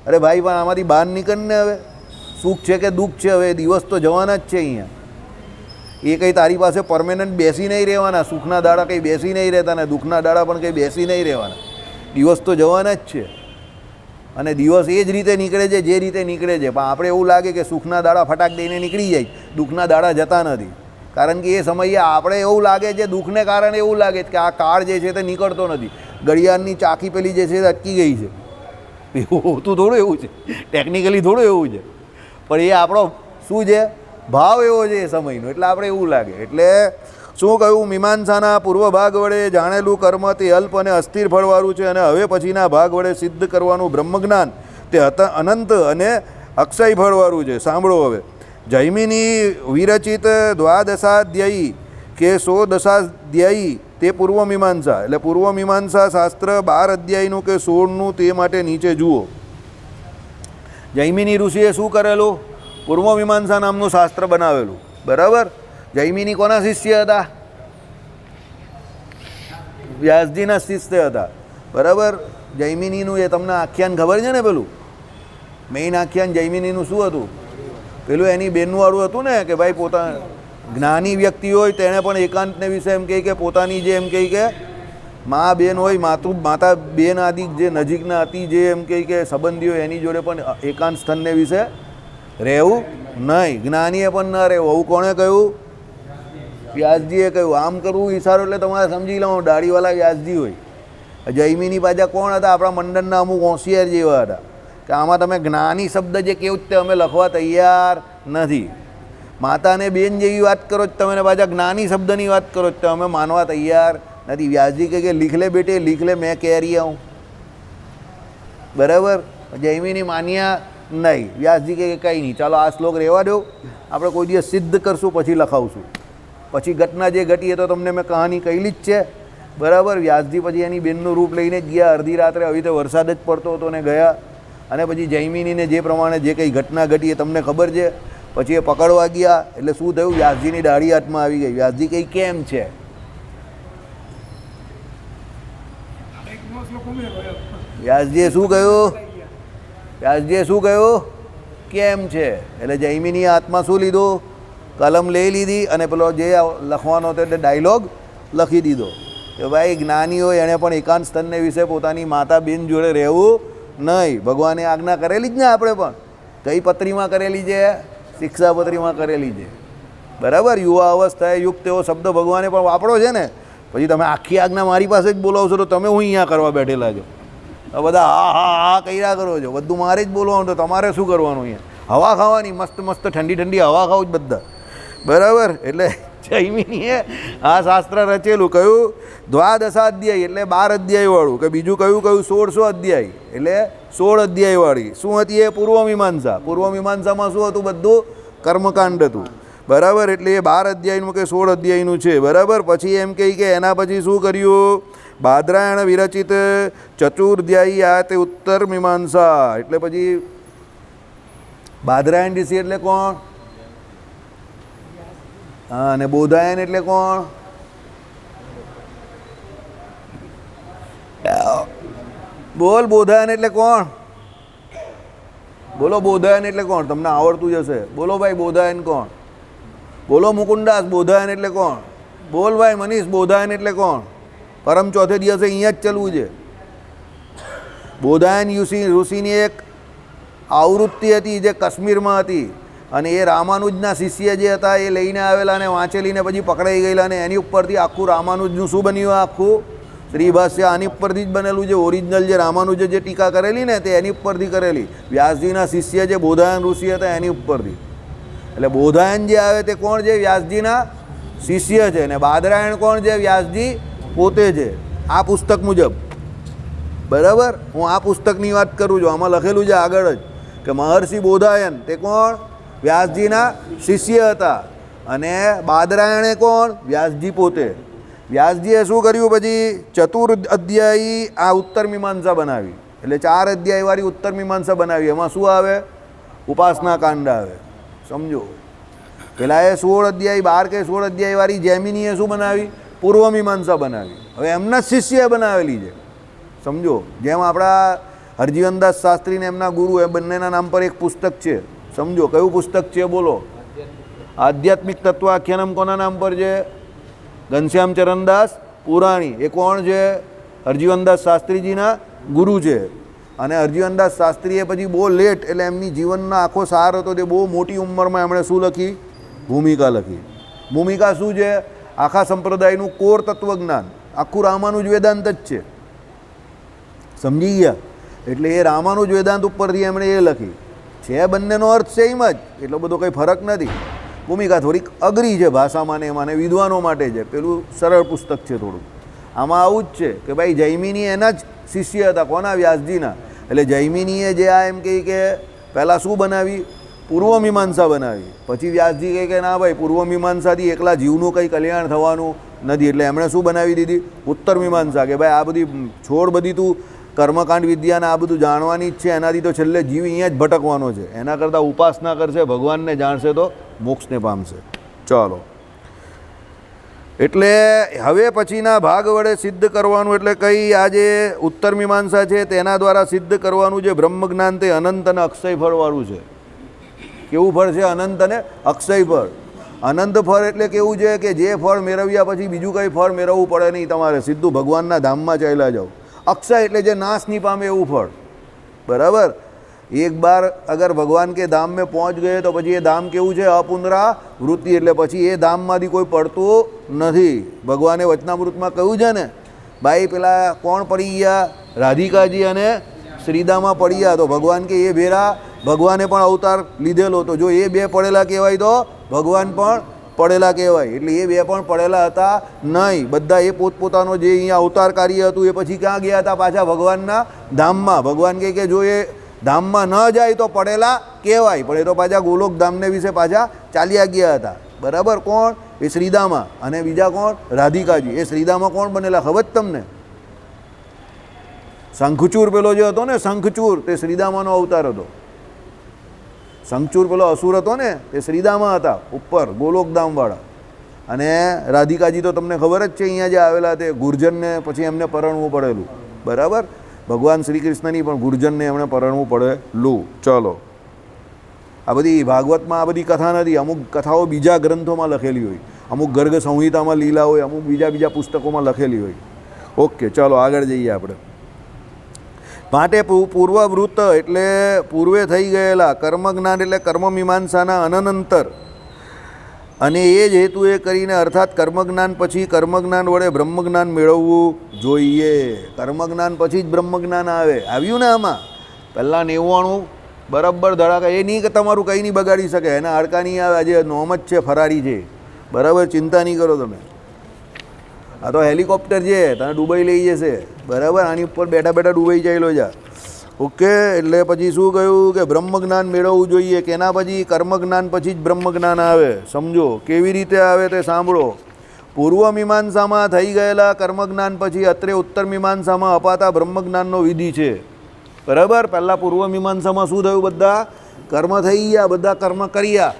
અરે ભાઈ પણ આમાંથી બહાર નીકળને. હવે સુખ છે કે દુઃખ છે, હવે દિવસ તો જવાના જ છે અહીંયા. એ કંઈ તારી પાસે પરમેનન્ટ બેસી નહીં રહેવાના. સુખના દાડા કંઈ બેસી નહીં રહેતા ને દુઃખના દાડા પણ કંઈ બેસી નહીં રહેવાના. દિવસ તો જવાના જ છે અને દિવસ એ જ રીતે નીકળે છે જે રીતે નીકળે છે. પણ આપણે એવું લાગે કે સુખના દાડા ફટાક દઈને નીકળી જાય, દુઃખના દાડા જતા નથી. કારણ કે એ સમયે આપણે એવું લાગે છે, દુઃખને કારણે એવું લાગે છે કે આ કાળ જે છે તે નીકળતો નથી, ઘડિયાળની ચાકી પેલી જે છે તે અટકી ગઈ છે. એવું હોતું થોડું એવું છે, ટેકનિકલી થોડું એવું છે, પણ એ આપણો શું છે? ભાવ એવો છે એ સમયનો, એટલે આપણે એવું લાગે. એટલે શું કહ્યું? મીમાંસાના પૂર્વ ભાગ વડે જાણેલું કર્મ તે અલ્પ અને અસ્થિર ફળવાળું છે અને હવે પછીના ભાગ વડે સિદ્ધ કરવાનું બ્રહ્મજ્ઞાન તે અનંત અને અક્ષય ફળવાળું છે. સાંભળો હવે. જૈમિની વિરચિત દ્વાદશાધ્યાયી કે 16 તે પૂર્વ મીમાંસા. એટલે પૂર્વ મીમાંસા શાસ્ત્ર 12 અધ્યાયનું કે 16નું તે માટે નીચે જુઓ. જૈમિની ઋષિએ શું કરેલું? પૂર્વ મીમાંસા નામનું શાસ્ત્ર બનાવેલું, બરાબર. જૈમિની કોના શિષ્ય હતા? વ્યાસજીના શિષ્ય હતા, બરાબર. જૈમિનીનું એ તમને આખ્યાન ખબર છે ને, પેલું મેઇન આખ્યાન જૈમિનીનું શું હતું? પેલું એની બેનવાળું હતું ને કે ભાઈ પોતા જ્ઞાની વ્યક્તિ હોય તેણે પણ એકાંતને વિશે એમ કહે કે પોતાની જે એમ કહે કે મા બેન હોય, માતા બેન આદિ જે નજીકના હતી જે એમ કહે કે સંબંધી હોય એની જોડે પણ એકાંત સ્થળને વિશે રહેવું નહીં. જ્ઞાનીએ પણ ન રહેવું. આવું કોણે કહ્યું? વ્યાસજીએ કહ્યું. આમ કરવું ઈશારો એટલે તમારે સમજી લો દાઢીવાળા વ્યાસજી હોય. જૈમિની પાછા કોણ હતા? આપણા મંડળના અમુક હોશિયાર જેવા હતા કે આમાં તમે જ્ઞાની શબ્દ જે કેવું તે અમે લખવા તૈયાર નથી. માતાને બેન જેવી વાત કરો જ તમે, પાછા જ્ઞાની શબ્દની વાત કરો જ તો અમે માનવા તૈયાર નથી. વ્યાસજી કહે કે લીખ લે બેટે, લીખ લે, મેં કહેરી આવું, બરાબર. જૈમિની માન્યા નહીં. વ્યાસજી કહે કે કંઈ નહીં, ચાલો આ શ્લોક રહેવા દો, આપણે કોઈ દિવસ સિદ્ધ કરશું પછી લખાવશું. પછી ઘટના જે ઘટી એ તો તમને મેં કહાની કહેલી જ છે, બરાબર. વ્યાસજી પછી એની બેનનું રૂપ લઈને જ ગયા. અડધી રાત્રે આવી રીતે વરસાદ જ પડતો હતો ને ગયા. અને પછી જૈમિનીને જે પ્રમાણે જે કંઈ ઘટના ઘટી એ તમને ખબર છે. પછી એ પકડવા ગયા એટલે શું થયું? વ્યાસજીની દાઢી હાથમાં આવી ગઈ. વ્યાસજી કંઈ કેમ છે? વ્યાસજીએ શું કહ્યું? વ્યાસજીએ શું કહ્યું? કેમ છે? એટલે જૈમિનીએ હાથમાં શું લીધું? કલમ લઈ લીધી અને પેલો જે લખવાનો હતો એટલે ડાયલોગ લખી દીધો કે ભાઈ જ્ઞાની હોય એણે પણ એકાંત સ્થળને વિશે પોતાની માતા બેન જોડે રહેવું નહીં. ભગવાને આજ્ઞા કરેલી જ ને, આપણે પણ કઈ પત્રીમાં કરેલી છે? શિક્ષાપત્રીમાં કરેલી છે, બરાબર. યુવા અવસ્થાએ યુક્ત એવો શબ્દ ભગવાને પણ વાપરો છે ને. પછી તમે આખી આજ્ઞા મારી પાસે જ બોલાવશો તો તમે હું અહીંયા કરવા બેઠેલા છો? બધા હા હા હા કર્યા કરો છો, બધું મારે જ બોલવાનું. તો તમારે શું કરવાનું? અહીંયા હવા ખાવાની, મસ્ત મસ્ત ઠંડી ઠંડી હવા ખાવ જ બધા, બરાબર. એટલે જૈમિનીએ આ શાસ્ત્ર રચેલું. કયું? દ્વાદશાધ્યાય એટલે 12 અધ્યાયવાળું. કે બીજું કયું કયું? 1600 અધ્યાય એટલે 16 અધ્યાયવાળી. શું હતી એ? પૂર્વ મીમાંસા. પૂર્વ મીમાંસામાં શું હતું? બધું કર્મકાંડ હતું, બરાબર. એટલે એ 12 અધ્યાયનું કે 16 અધ્યાયનું છે, બરાબર. પછી એમ કહી કે એના પછી શું કર્યું? બાદરાયણ વિરચિત ચતુર્ધ્યાયી આ તે ઉત્તર મીમાંસા. એટલે પછી બાદરાયણ ઋષિ એટલે કોણ? હા. અને બોધાયન એટલે કોણ? બોલ, બોધાયન એટલે કોણ? બોલો, બોધાયન એટલે કોણ? તમને આવડતું જશે. બોલો ભાઈ, બોધાયન કોણ? બોલો મુકુંદાસ, બોધાયન એટલે કોણ? બોલ ભાઈ મનીષ, બોધાયન એટલે કોણ? પરમ ચોથે દિવસે અહીંયા જ ચલવું છે. બોધાયન ઋષિની એક આવૃત્તિ હતી જે કાશ્મીરમાં હતી અને એ રામાનુજના શિષ્ય જે હતા એ લઈને આવેલા અને વાંચેલીને પછી પકડાઈ ગયેલા. અને એની ઉપરથી આખું રામાનુજનું શું બન્યું? આખું શ્રીભાષ્ય આની ઉપરથી જ બનેલું છે. ઓરિજિનલ જે રામાનુજે જે ટીકા કરેલી ને તે એની ઉપરથી કરેલી. વ્યાસજીના શિષ્ય જે બોધાયન ઋષિ હતા એની ઉપરથી. એટલે બોધાયન જે આવે તે કોણ છે? વ્યાસજીના શિષ્ય છે. અને બાદરાયણ કોણ છે? વ્યાસજી પોતે છે, આ પુસ્તક મુજબ, બરાબર. હું આ પુસ્તકની વાત કરું છું. આમાં લખેલું છે આગળ જ કે મહર્ષિ બોધાયન તે કોણ? વ્યાસજીના શિષ્ય હતા. અને બાદરાયણે કોણ? વ્યાસજી પોતે. વ્યાસજીએ શું કર્યું પછી? ચતુર અધ્યાયી આ ઉત્તર મીમાંસા બનાવી. એટલે 4 અધ્યાયવાળી ઉત્તર મીમાંસા બનાવી. એમાં શું આવે? ઉપાસના કાંડ આવે, સમજો. પેલા એ 16 અધ્યાય 12 કે 16 અધ્યાયવાળી જૈમિનીએ શું બનાવી? પૂર્વ મીમાંસા બનાવી. હવે એમના શિષ્યએ બનાવેલી છે, સમજો. જેમ આપણા હરજીવનદાસ શાસ્ત્રીને એમના ગુરુ એ બંનેના નામ પર એક પુસ્તક છે, સમજો. કયું પુસ્તક છે? બોલો. આધ્યાત્મિક તત્વાખ્યાનમ કોના નામ પર છે? ઘનશ્યામ ચરણદાસ પુરાણી. એ કોણ છે? હરજીવનદાસ શાસ્ત્રીજીના ગુરુ છે. અને હરજીવનદાસ શાસ્ત્રીએ પછી બહુ લેટ એટલે એમની જીવનનો આખો સાર હતો તે બહુ મોટી ઉંમરમાં એમણે શું લખી? ભૂમિકા લખી. ભૂમિકા શું છે? આખા સંપ્રદાયનું કોર તત્વજ્ઞાન. આખું રામાનુજ વેદાંત જ છે, સમજી ગયા? એટલે એ રામાનુજ વેદાંત ઉપરથી એમણે એ લખી છે. બંનેનો અર્થ સેમ જ, એટલો બધો કંઈ ફરક નથી. ભૂમિકા થોડીક અઘરી છે ભાષામાં ને એમાં, વિદ્વાનો માટે છે. પેલું સરળ પુસ્તક છે થોડું. આમાં આવું જ છે કે ભાઈ જૈમિની એના જ શિષ્ય હતા. કોના? વ્યાસજીના. એટલે જૈમિનીએ જે આ એમ કહે કે પહેલાં શું બનાવી? પૂર્વ મીમાંસા બનાવી. પછી વ્યાસજી કહે કે ના ભાઈ, પૂર્વ મીમાંસાથી એકલા જીવનું કંઈ કલ્યાણ થવાનું નથી. એટલે એમણે શું બનાવી દીધી? ઉત્તર મીમાંસા. કે ભાઈ આ બધી છોડ, બધી તું કર્મકાંડ વિદ્યાને આ બધું જાણવાની જ છે, એનાથી તો છેલ્લે જીવ અહીંયા જ ભટકવાનો છે. એના કરતાં ઉપાસના કરશે, ભગવાનને જાણશે તો મોક્ષને પામશે. ચાલો, એટલે હવે પછીના ભાગ વડે સિદ્ધ કરવાનું, એટલે કઈ આ જે ઉત્તર મીમાંસા છે તેના દ્વારા સિદ્ધ કરવાનું જે બ્રહ્મજ્ઞાન તે અનંત અને અક્ષય ફળવાળું છે. કેવું ફળ છે? અનંત અને અક્ષય ફળ. અનંત ફળ એટલે કેવું છે કે જે ફળ મેળવ્યા પછી બીજું કંઈ ફળ મેળવવું પડે નહીં તમારે, સીધું ભગવાનના ધામમાં ચાલ્યા જાઓ. અક્ષય એટલે જે નાશ નહીં પામે એવું ફળ. બરાબર? એક બાર અગર ભગવાન કે ધામ મેં પહોંચ ગયે તો પછી એ ધામ કેવું છે? અપુનરાવૃત્તિ. એટલે પછી એ ધામમાંથી કોઈ પડતું નથી. ભગવાને વચનામૃતમાં કહ્યું છે ને, ભાઈ પેલા કોણ પડી ગયા? રાધિકાજી અને શ્રીદામાં પડી ગયા. તો ભગવાન કે એ ભેરા ભગવાને પણ અવતાર લીધેલો. તો જો એ બે પડેલા કહેવાય તો ભગવાન પણ પડેલા કહેવાય. એટલે એ બે પણ પડેલા હતા નહીં. બધા એ પોતપોતાનો જે અહીંયા અવતાર કાર્ય હતું એ પછી ક્યાં ગયા હતા? પાછા ભગવાનના ધામમાં. ભગવાન કહે કે જો એ ધામમાં ન જાય તો પડેલા કહેવાય, પણ એ તો પાછા ગોલોક ધામને વિશે પાછા ચાલ્યા ગયા હતા. બરાબર? કોણ? એ શ્રીદામા. અને બીજા કોણ? રાધિકાજી. એ શ્રીદામા કોણ બનેલા ખબર જ તમને? શંખચૂર પેલો જે હતો ને, શંખચૂર, તે શ્રીદામાનો અવતાર હતો. શંખચૂર પેલો અસુર હતો ને, તે શ્રીદામા હતા ઉપર ગોલોકધામવાળા. અને રાધિકાજી તો તમને ખબર જ છે, અહીંયા જે આવેલા તે ગુર્જરને પછી એમને પરણવું પડેલું. બરાબર? ભગવાન શ્રી કૃષ્ણની પણ ગુર્જરને એમણે પરણવું પડેલું. ચલો, આ બધી ભાગવતમાં આ બધી કથા નથી. અમુક કથાઓ બીજા ગ્રંથોમાં લખેલી હોય, અમુક ગર્ગ સંહિતામાં લીલા હોય, અમુક બીજા પુસ્તકોમાં લખેલી હોય. ઓકે, ચાલો આગળ જઈએ આપણે. માટે પૂર્વવૃત્ત એટલે પૂર્વે થઈ ગયેલા કર્મજ્ઞાન એટલે કર્મમીમાંસાના અનંતર, અને એ જ હેતુ એ કરીને, અર્થાત કર્મજ્ઞાન પછી કર્મજ્ઞાન વડે બ્રહ્મજ્ઞાન મેળવવું જોઈએ. કર્મજ્ઞાન પછી જ બ્રહ્મજ્ઞાન આવે. આવ્યું ને આમાં? પહેલાં 99 બરાબર ધડાકા. એ નહીં કે તમારું કંઈ નહીં બગાડી શકે, એના હાડકા નહીં આવે. આજે નોમ જ છે, ફરારી છે. બરાબર? ચિંતા નહીં કરો તમે. આ તો હેલિકોપ્ટર છે, તને દુબઈ લઈ જશે. બરાબર? આની ઉપર બેઠા બેઠા દુબઈ ચાલ્યો જા. ઓકે, એટલે પછી શું કહ્યું કે બ્રહ્મજ્ઞાન મેળવવું જોઈએ. કે એના પછી કર્મજ્ઞાન પછી જ બ્રહ્મજ્ઞાન આવે. સમજો કેવી રીતે આવે તે સાંભળો. પૂર્વ મીમાંસામાં થઈ ગયેલા કર્મજ્ઞાન પછી અત્રે ઉત્તર મીમાંસામાં અપાતા બ્રહ્મજ્ઞાનનો વિધિ છે. બરાબર? પહેલાં પૂર્વ મીમાંસામાં શું થયું? બધા કર્મ થઈ ગયા, બધા કર્મ કર્યા.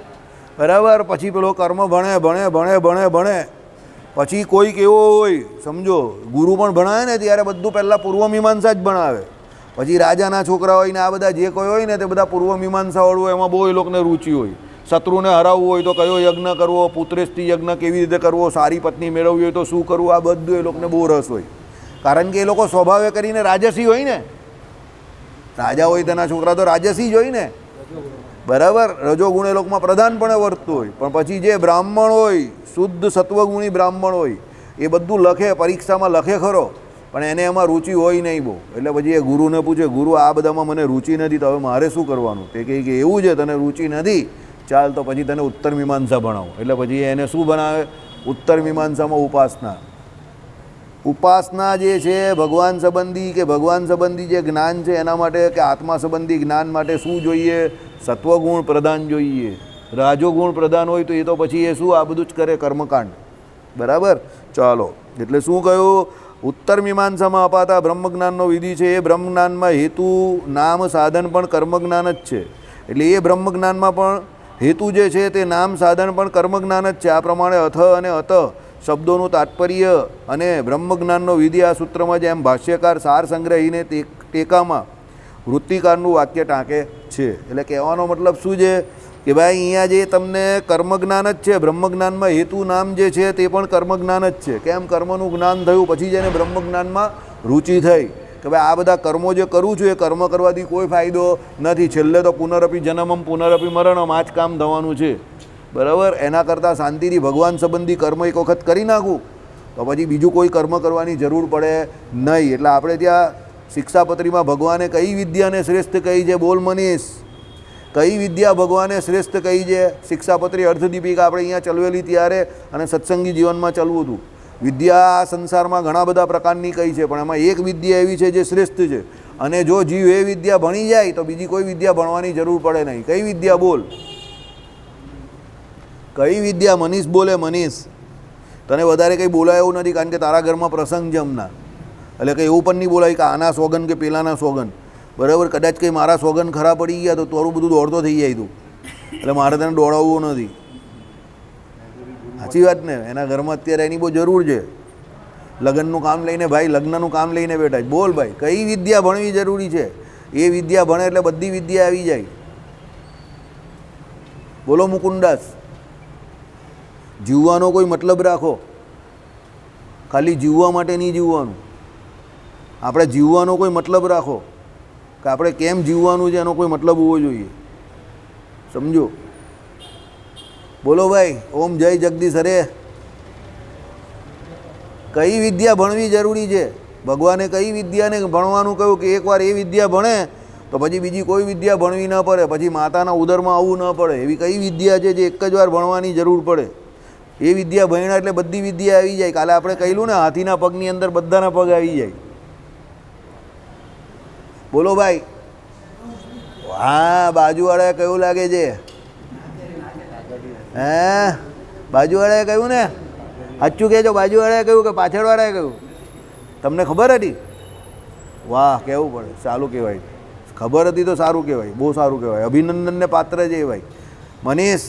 બરાબર? પછી પેલો કર્મ ભણે ભણે ભણે ભણે ભણે પછી કોઈક એવો હોય, સમજો ગુરુ પણ ભણાવે ને ત્યારે બધું પહેલાં પૂર્વ મીમાંસા જ ભણાવે. પછી રાજાના છોકરા હોય ને આ બધા જે કોઈ હોય ને તે બધા પૂર્વ મીમાંસાવાળું હોય. એમાં બહુ એ લોકોને રુચિ હોય. શત્રુને હરાવવું હોય તો કયો યજ્ઞ કરવો, પુત્રેષ્ટિ યજ્ઞ કેવી રીતે કરવો, સારી પત્ની મેળવવી હોય તો શું કરવું, આ બધું એ લોકોને બહુ રસ હોય. કારણ કે એ લોકો સ્વભાવે કરીને રાજસી હોય ને. રાજા હોય તેના છોકરા તો રાજસી જ હોય ને. બરાબર? રજોગુણ એ લોકોમાં પ્રધાનપણે વર્તતું હોય. પણ પછી જે બ્રાહ્મણ હોય, શુદ્ધ સત્વગુણી બ્રાહ્મણ હોય, એ બધું લખે, પરીક્ષામાં લખે ખરો, પણ એને એમાં રુચિ હોય નહીં બહુ. એટલે પછી એ ગુરુને પૂછે, ગુરુ આ બધામાં મને રુચિ નથી, તો હવે મારે શું કરવાનું? તે કહે કે એવું છે, તને રુચિ નથી, ચાલ તો પછી તને ઉત્તર મીમાંસા ભણાવો. એટલે પછી એને શું બનાવે? ઉત્તર મીમાંસામાં ઉપાસના. ઉપાસના જે છે ભગવાન સંબંધી, કે ભગવાન સંબંધી જે જ્ઞાન છે એના માટે, કે આત્મા સંબંધી જ્ઞાન માટે શું જોઈએ? સત્વગુણ પ્રધાન જોઈએ. રાજોગુણ પ્રધાન હોય તો એ તો પછી એ શું? આ બધું જ કરે, કર્મકાંડ. બરાબર? ચાલો, એટલે શું કહ્યું? ઉત્તર મીમાંસામાં અપાતા બ્રહ્મજ્ઞાનનો વિધિ છે. એ બ્રહ્મજ્ઞાનમાં હેતુ, નામ, સાધન પણ કર્મજ્ઞાન જ છે. એટલે એ બ્રહ્મજ્ઞાનમાં પણ હેતુ જે છે તે નામ, સાધન પણ કર્મજ્ઞાન જ છે. આ પ્રમાણે અથ અને અત શબ્દોનું તાત્પર્ય અને બ્રહ્મજ્ઞાનનો વિધિ આ સૂત્રમાં જેમ ભાષ્યકાર સાર સંગ્રહીને ટેકામાં વૃત્તિકારનું વાક્ય ટાંકે છે. એટલે કહેવાનો મતલબ શું છે કે ભાઈ અહીંયા જે તમને કર્મજ્ઞાન જ છે, બ્રહ્મજ્ઞાનમાં હેતુ નામ જે છે તે પણ કર્મજ્ઞાન જ છે. કેમ? કર્મનું જ્ઞાન થયું પછી જેને બ્રહ્મજ્ઞાનમાં રુચિ થઈ કે ભાઈ આ બધા કર્મો જે કરું છું એ કર્મ કરવાથી કોઈ ફાયદો નથી, છેલ્લે તો પુનરપી જન્મમ પુનરપી મરણમ, આ જ કામ થવાનું છે. બરાબર? એના કરતાં શાંતિથી ભગવાન સંબંધી કર્મ એક વખત કરી નાખું તો પછી બીજું કોઈ કર્મ કરવાની જરૂર પડે નહીં. એટલે આપણે ત્યાં શિક્ષાપત્રીમાં ભગવાને કઈ વિદ્યાને શ્રેષ્ઠ કહી છે? બોલ મનીષ, કઈ વિદ્યા ભગવાને શ્રેષ્ઠ કહી છે? શિક્ષાપત્રી અર્થદીપિકા આપણે અહીંયા ચલવેલી ત્યારે અને સત્સંગી જીવનમાં ચલવું હતું. વિદ્યા આ સંસારમાં ઘણા બધા પ્રકારની કહી છે, પણ એમાં એક વિદ્યા એવી છે જે શ્રેષ્ઠ છે. અને જો જીવ એ વિદ્યા ભણી જાય તો બીજી કોઈ વિદ્યા ભણવાની જરૂર પડે નહીં. કઈ વિદ્યા? બોલ, કઈ વિદ્યા? મનીષ બોલે. મનીષ, તને વધારે કંઈ બોલાય એવું નથી કારણ કે તારા ઘરમાં પ્રસંગ છે હમણાં. એટલે કે એવું પણ નહીં બોલાય કે આના સોગન કે પેલાના સોગન, બરાબર. કદાચ કંઈ મારા સોગન ખરાબ પડી ગયા તો તારું બધું દોડતો થઈ જાય તું, એટલે મારે તને દોડાવવું નથી. સાચી વાત ને? એના ઘરમાં અત્યારે એની બહુ જરૂર છે. લગ્નનું કામ લઈને ભાઈ, લગ્નનું કામ લઈને બેઠા છે. બોલ ભાઈ, કઈ વિદ્યા ભણવી જરૂરી છે? એ વિદ્યા ભણે એટલે બધી વિદ્યા આવી જાય. બોલો મુકુંદાસ. જીવવાનો કોઈ મતલબ રાખો, ખાલી જીવવા માટે નહીં જીવવાનું. આપણે જીવવાનો કોઈ મતલબ રાખો કે આપણે કેમ જીવવાનું છે, એનો કોઈ મતલબ હોવો જોઈએ. સમજો. બોલો ભાઈ. ઓમ જય જગદીશ હરે. કઈ વિદ્યા ભણવી જરૂરી છે? ભગવાને કઈ વિદ્યાને ભણવાનું કહ્યું કે એકવાર એ વિદ્યા ભણે તો પછી બીજી કોઈ વિદ્યા ભણવી ન પડે, પછી માતાના ઉદરમાં આવવું ન પડે. એવી કઈ વિદ્યા છે જે એક જ વાર ભણવાની જરૂર પડે? એ વિદ્યા ભણ્યા એટલે બધી વિદ્યા આવી જાય. કાલે આપણે કહેલું ને, હાથીના પગની અંદર બધાના પગ આવી જાય. બોલો ભાઈ. હા, બાજુવાળાએ કયું લાગે છે? હે, બાજુવાળાએ કહ્યું ને? સાચું કહેજો. બાજુવાળાએ કહ્યું કે પાછળવાળાએ કહ્યું? તમને ખબર હતી? વાહ, કહેવું પડે. સારું કહેવાય. ખબર હતી તો સારું કહેવાય, બહુ સારું કહેવાય. અભિનંદનને પાત્ર છે ભાઈ. મનીષ,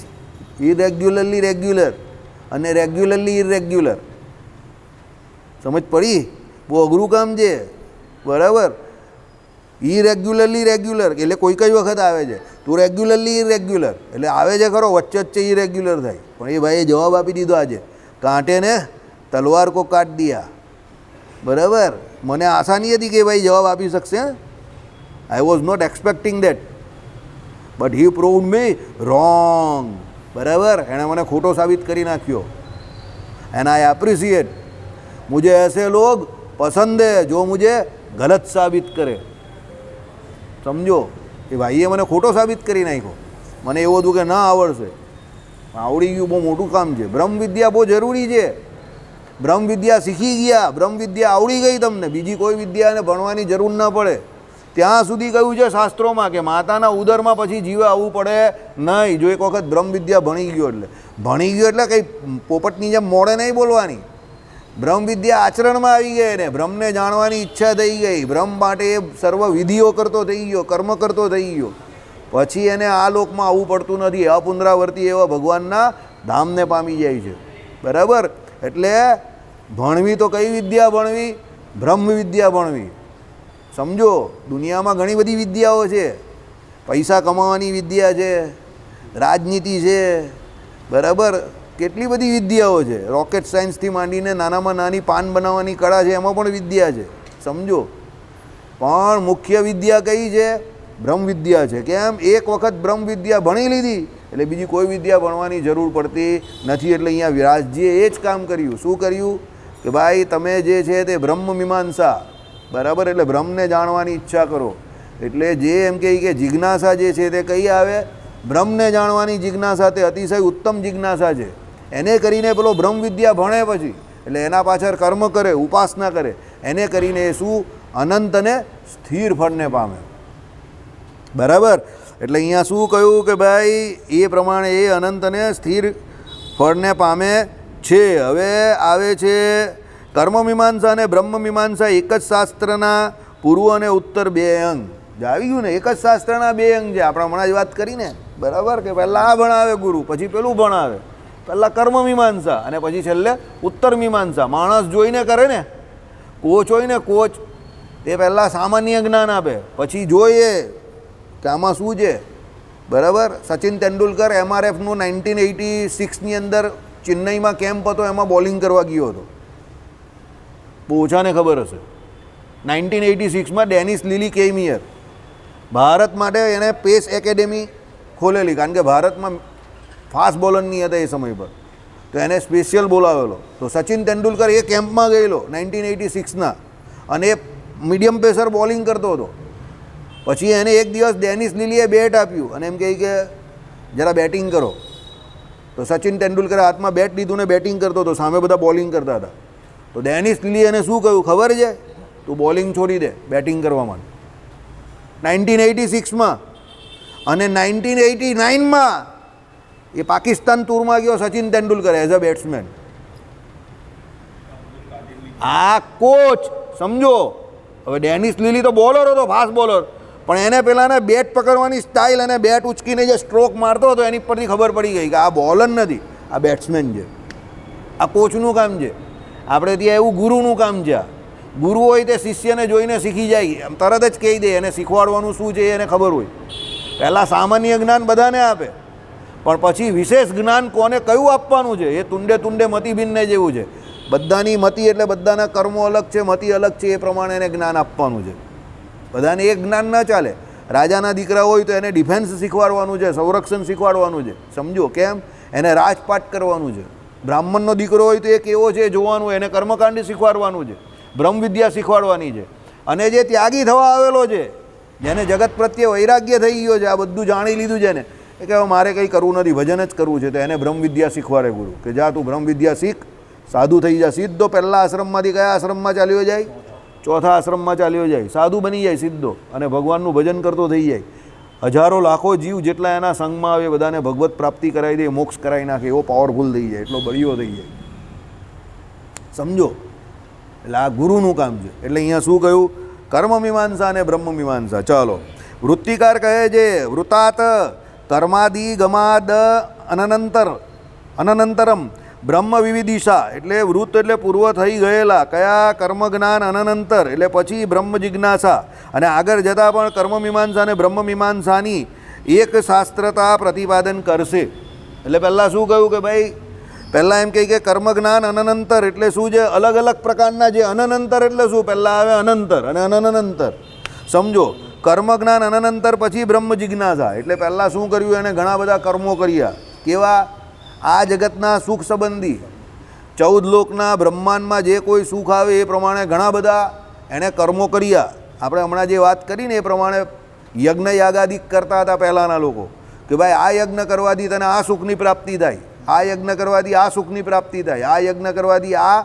ઇરેગ્યુલરલી રેગ્યુલર અને રેગ્યુલરલી ઇરેગ્યુલર. સમજ પડી? બહુ અઘરું કામ છે, બરાબર. ઇરેગ્યુલરલી રેગ્યુલર એટલે કોઈ કઈ વખત આવે છે. તું રેગ્યુલરલી ઇરેગ્યુલર એટલે આવે છે ખરો, વચ્ચે વચ્ચે ઇરેગ્યુલર થાય. પણ એ ભાઈએ જવાબ આપી દીધો આજે. કાંટે ને તલવાર કો કાટ દિયા. બરાબર. મને આશા નહીં હતી કે ભાઈ જવાબ આપી શકશે. I was not expecting that, but he proved me wrong. બરાબર. એણે મને ખોટો સાબિત કરી નાખ્યો. And I appreciate. મુझे ऐसे लोग पसंद है जो मुझे गलत साबित करे. સમજો. એ ભાઈએ મને ખોટો સાબિત કરી નાખ્યો. મને એવું હતું કે ના આવડશે, આવડી ગયું. બહુ મોટું કામ છે. બ્રહ્મ વિદ્યા બહુ જરૂરી છે. બ્રહ્મ વિદ્યા શીખી ગયા, બ્રહ્મ વિદ્યા આવડી ગઈ તમને, બીજી કોઈ વિદ્યાને ભણવાની જરૂર ન પડે. ત્યાં સુધી કહ્યું છે શાસ્ત્રોમાં કે માતાના ઉદરમાં પછી જીવે આવવું પડે નહીં. જો એક વખત બ્રહ્મ વિદ્યા ભણી ગયો એટલે, ભણી ગયો એટલે કંઈ પોપટની જેમ મોડે નહીં બોલવાની. બ્રહ્મ વિદ્યા આચરણમાં આવી ગઈ ને, બ્રહ્મને જાણવાની ઈચ્છા થઈ ગઈ, બ્રહ્મ માટે એ સર્વ વિધિઓ કરતો થઈ ગયો, કર્મ કરતો થઈ ગયો. પછી એને આ લોકમાં આવવું પડતું નથી. અપુનરાવર્તી એવા ભગવાનના ધામને પામી જાય છે. બરાબર. એટલે ભણવી તો કઈ વિદ્યા ભણવી? બ્રહ્મ વિદ્યા ભણવી. સમજો. દુનિયામાં ઘણી બધી વિદ્યાઓ છે. પૈસા કમાવાની વિદ્યા છે, રાજનીતિ છે, બરાબર. કેટલી બધી વિદ્યાઓ છે. રોકેટ સાયન્સથી માંડીને નાનામાં નાની પાન બનાવવાની કળા છે, એમાં પણ વિદ્યા છે. સમજો. પણ મુખ્ય વિદ્યા કઈ છે? બ્રહ્મ વિદ્યા છે. કેમ? એક વખત બ્રહ્મ વિદ્યા ભણી લીધી એટલે બીજી કોઈ વિદ્યા ભણવાની જરૂર પડતી નથી. એટલે અહીંયા વ્યાસજીએ એ જ કામ કર્યું. શું કર્યું? કે ભાઈ તમે જે છે તે બ્રહ્મ મીમાંસા, બરાબર. એટલે બ્રહ્મને જાણવાની ઈચ્છા કરો. એટલે જે એમ કહે કે જિજ્ઞાસા જે છે તે કઈ આવે? બ્રહ્મને જાણવાની જિજ્ઞાસા. તે અતિશય ઉત્તમ જિજ્ઞાસા છે. એને કરીને પેલો બ્રહ્મ વિદ્યા ભણે પછી એટલે એના પાછળ કર્મ કરે, ઉપાસના કરે, એને કરીને શું? અનંત અને સ્થિર ફળને પામે. બરાબર. એટલે અહીંયા શું કહ્યું કે ભાઈ એ પ્રમાણે એ અનંત અને સ્થિર ફળને પામે છે. હવે આવે છે કર્મમીમાંસા અને બ્રહ્મમીમાંસા એક જ શાસ્ત્રના પૂર્વ અને ઉત્તર બે અંગ. આવી ગયું ને? એક જ શાસ્ત્રના બે અંગ છે. આપણે હમણાં જ વાત કરીને, બરાબર. કે પહેલાં આ ભણાવે ગુરુ, પછી પેલું ભણાવે. પહેલાં કર્મમીમાંસા અને પછી છેલ્લે ઉત્તર મીમાંસા. માણસ જોઈને કરે ને, કોચ હોય ને, કોચ, તે પહેલાં સામાન્ય જ્ઞાન આપે, પછી જોઈએ કે આમાં શું છે. બરાબર. સચિન તેંડુલકર MRFનું 1986ની અંદર ચેન્નઈમાં કેમ્પ હતો, એમાં બોલિંગ કરવા ગયો હતો. બહુ ઓછાને ખબર હશે. 1986માં ડેનિસ લીલી કેમ હિયર. ભારત માટે એણે પેસ એકેડેમી ખોલેલી, કારણ કે ભારતમાં ફાસ્ટ બોલર નહીં હતા એ સમય પર, તો એને સ્પેશિયલ બોલાવેલો. તો સચિન તેંડુલકર એ કેમ્પમાં ગયેલો 1986ના, અને એ મીડિયમ પેસર બોલિંગ કરતો હતો. પછી એને એક દિવસ ડેનિસ લીલીએ બેટ આપ્યું અને એમ કહે કે જરા બેટિંગ કરો. તો સચિન તેંડુલકરે હાથમાં બેટ લીધું ને બેટિંગ કરતો હતો, સામે બધા બોલિંગ કરતા હતા. તો ડેનિસ લીલીએ એને શું કહ્યું ખબર છે? તું બોલિંગ છોડી દે, બેટિંગ કરવા માટે. 1986માં. અને 1989માં એ પાકિસ્તાન ટૂરમાં ગયો Sachin Tendulkar as a batsman. આ કોચ સમજો. હવે ડેનિસ લીલી તો બોલર હતો, ફાસ્ટ બોલર, પણ એને પેલાને બેટ પકડવાની સ્ટાઇલ અને બેટ ઉચકીને જે સ્ટ્રોક મારતો હતો એની પરથી ખબર પડી ગઈ કે આ બોલર નથી, આ બેટ્સમેન છે, આ કોચનું કામ છે. આપણે ત્યાં એવું ગુરુનું કામ છે. ગુરુ હોય તે શિષ્યને જોઈને શીખી જાય, તરત જ કહી દે, એને શીખવાડવાનું શું છે એને ખબર હોય. પહેલાં સામાન્ય જ્ઞાન બધાને આપે, પણ પછી વિશેષ જ્ઞાન કોને કયું આપવાનું છે એ તુંડે તુંડે મતિ ભિન્ને જેવું છે. બધાની મતિ એટલે બધાના કર્મો અલગ છે, મતિ અલગ છે, એ પ્રમાણે એને જ્ઞાન આપવાનું છે. બધાને એક જ્ઞાન ન ચાલે. રાજાના દીકરા હોય તો એને ડિફેન્સ શીખવાડવાનું છે, સંરક્ષણ શીખવાડવાનું છે, સમજો. કેમ? એને રાજપાટ કરવાનું છે. બ્રાહ્મણનો દીકરો હોય તો એ કેવો છે જોવાનું, એને કર્મકાંડ શીખવાડવાનું છે, બ્રહ્મ વિદ્યા શીખવાડવાની છે. અને જે ત્યાગી થવા આવેલો છે, જેને જગત પ્રત્યે વૈરાગ્ય થઈ ગયો છે, આ બધું જાણી લીધું છે ને, એ કે મારે કંઈ કરવું નથી, ભજન જ કરવું છે, તો એને બ્રહ્મ વિદ્યા શીખવાડે ગુરુ કે જા તું બ્રહ્મ વિદ્યા શીખ, સાધુ થઈ જાય. સીધો પહેલાં આશ્રમમાંથી કયા આશ્રમમાં ચાલ્યો જાય? ચોથા આશ્રમમાં ચાલ્યો જાય, સાધુ બની જાય સીધો, અને ભગવાનનું ભજન કરતો થઈ જાય. હજારો લાખો જીવ જેટલા એના સંગમાં આવે બધાને ભગવત પ્રાપ્તિ કરાવી દે, મોક્ષ કરાવી નાખે, એવો પાવરફુલ થઈ જાય, એટલો બળિયો થઈ જાય, સમજો. એટલે આ ગુરુનું કામ છે. એટલે અહીંયા શું કહ્યું? કર્મ મીમાંસા અને બ્રહ્મ મીમાંસા. ચાલો, વૃત્તિકાર કહે છે વૃતાત કર્માદિ ગમાદ અનંતરમ બ્રહ્મ વિવિદિશા. એટલે વૃત્ત એટલે પૂર્વ થઈ ગયેલા કયા કર્મ જ્ઞાન, અનંતર એટલે પછી બ્રહ્મ જિજ્ઞાસા, અને આગળ જતાં પણ કર્મ મીમાંસા અને બ્રહ્મ મીમાંસાની એક શાસ્ત્રતા પ્રતિપાદન કરશે. એટલે પહેલાં શું કહ્યું કે ભાઈ, પહેલાં એમ કહે કે કર્મ જ્ઞાન અનંતર એટલે શું છે? અલગ અલગ પ્રકારના જે અનંતર એટલે શું? પહેલાં આવે અનંતર અને અનંતર, સમજો. કર્મ જ્ઞાન અનંતર પછી બ્રહ્મ જિજ્ઞાસા. એટલે પહેલાં શું કર્યું? એને ઘણા બધા કર્મો કર્યા. કેવા? આ જગતના સુખ સંબંધી 14 લોકના બ્રહ્માંડમાં જે કોઈ સુખ આવે એ પ્રમાણે ઘણા બધા એણે કર્મો કર્યા. આપણે હમણાં જે વાત કરીને એ પ્રમાણે યજ્ઞ યાગાદિક કરતા હતા પહેલાંના લોકો, કે ભાઈ આ યજ્ઞ કરવાથી તને આ સુખની પ્રાપ્તિ થાય, આ યજ્ઞ કરવાથી આ સુખની પ્રાપ્તિ થાય, આ યજ્ઞ કરવાથી આ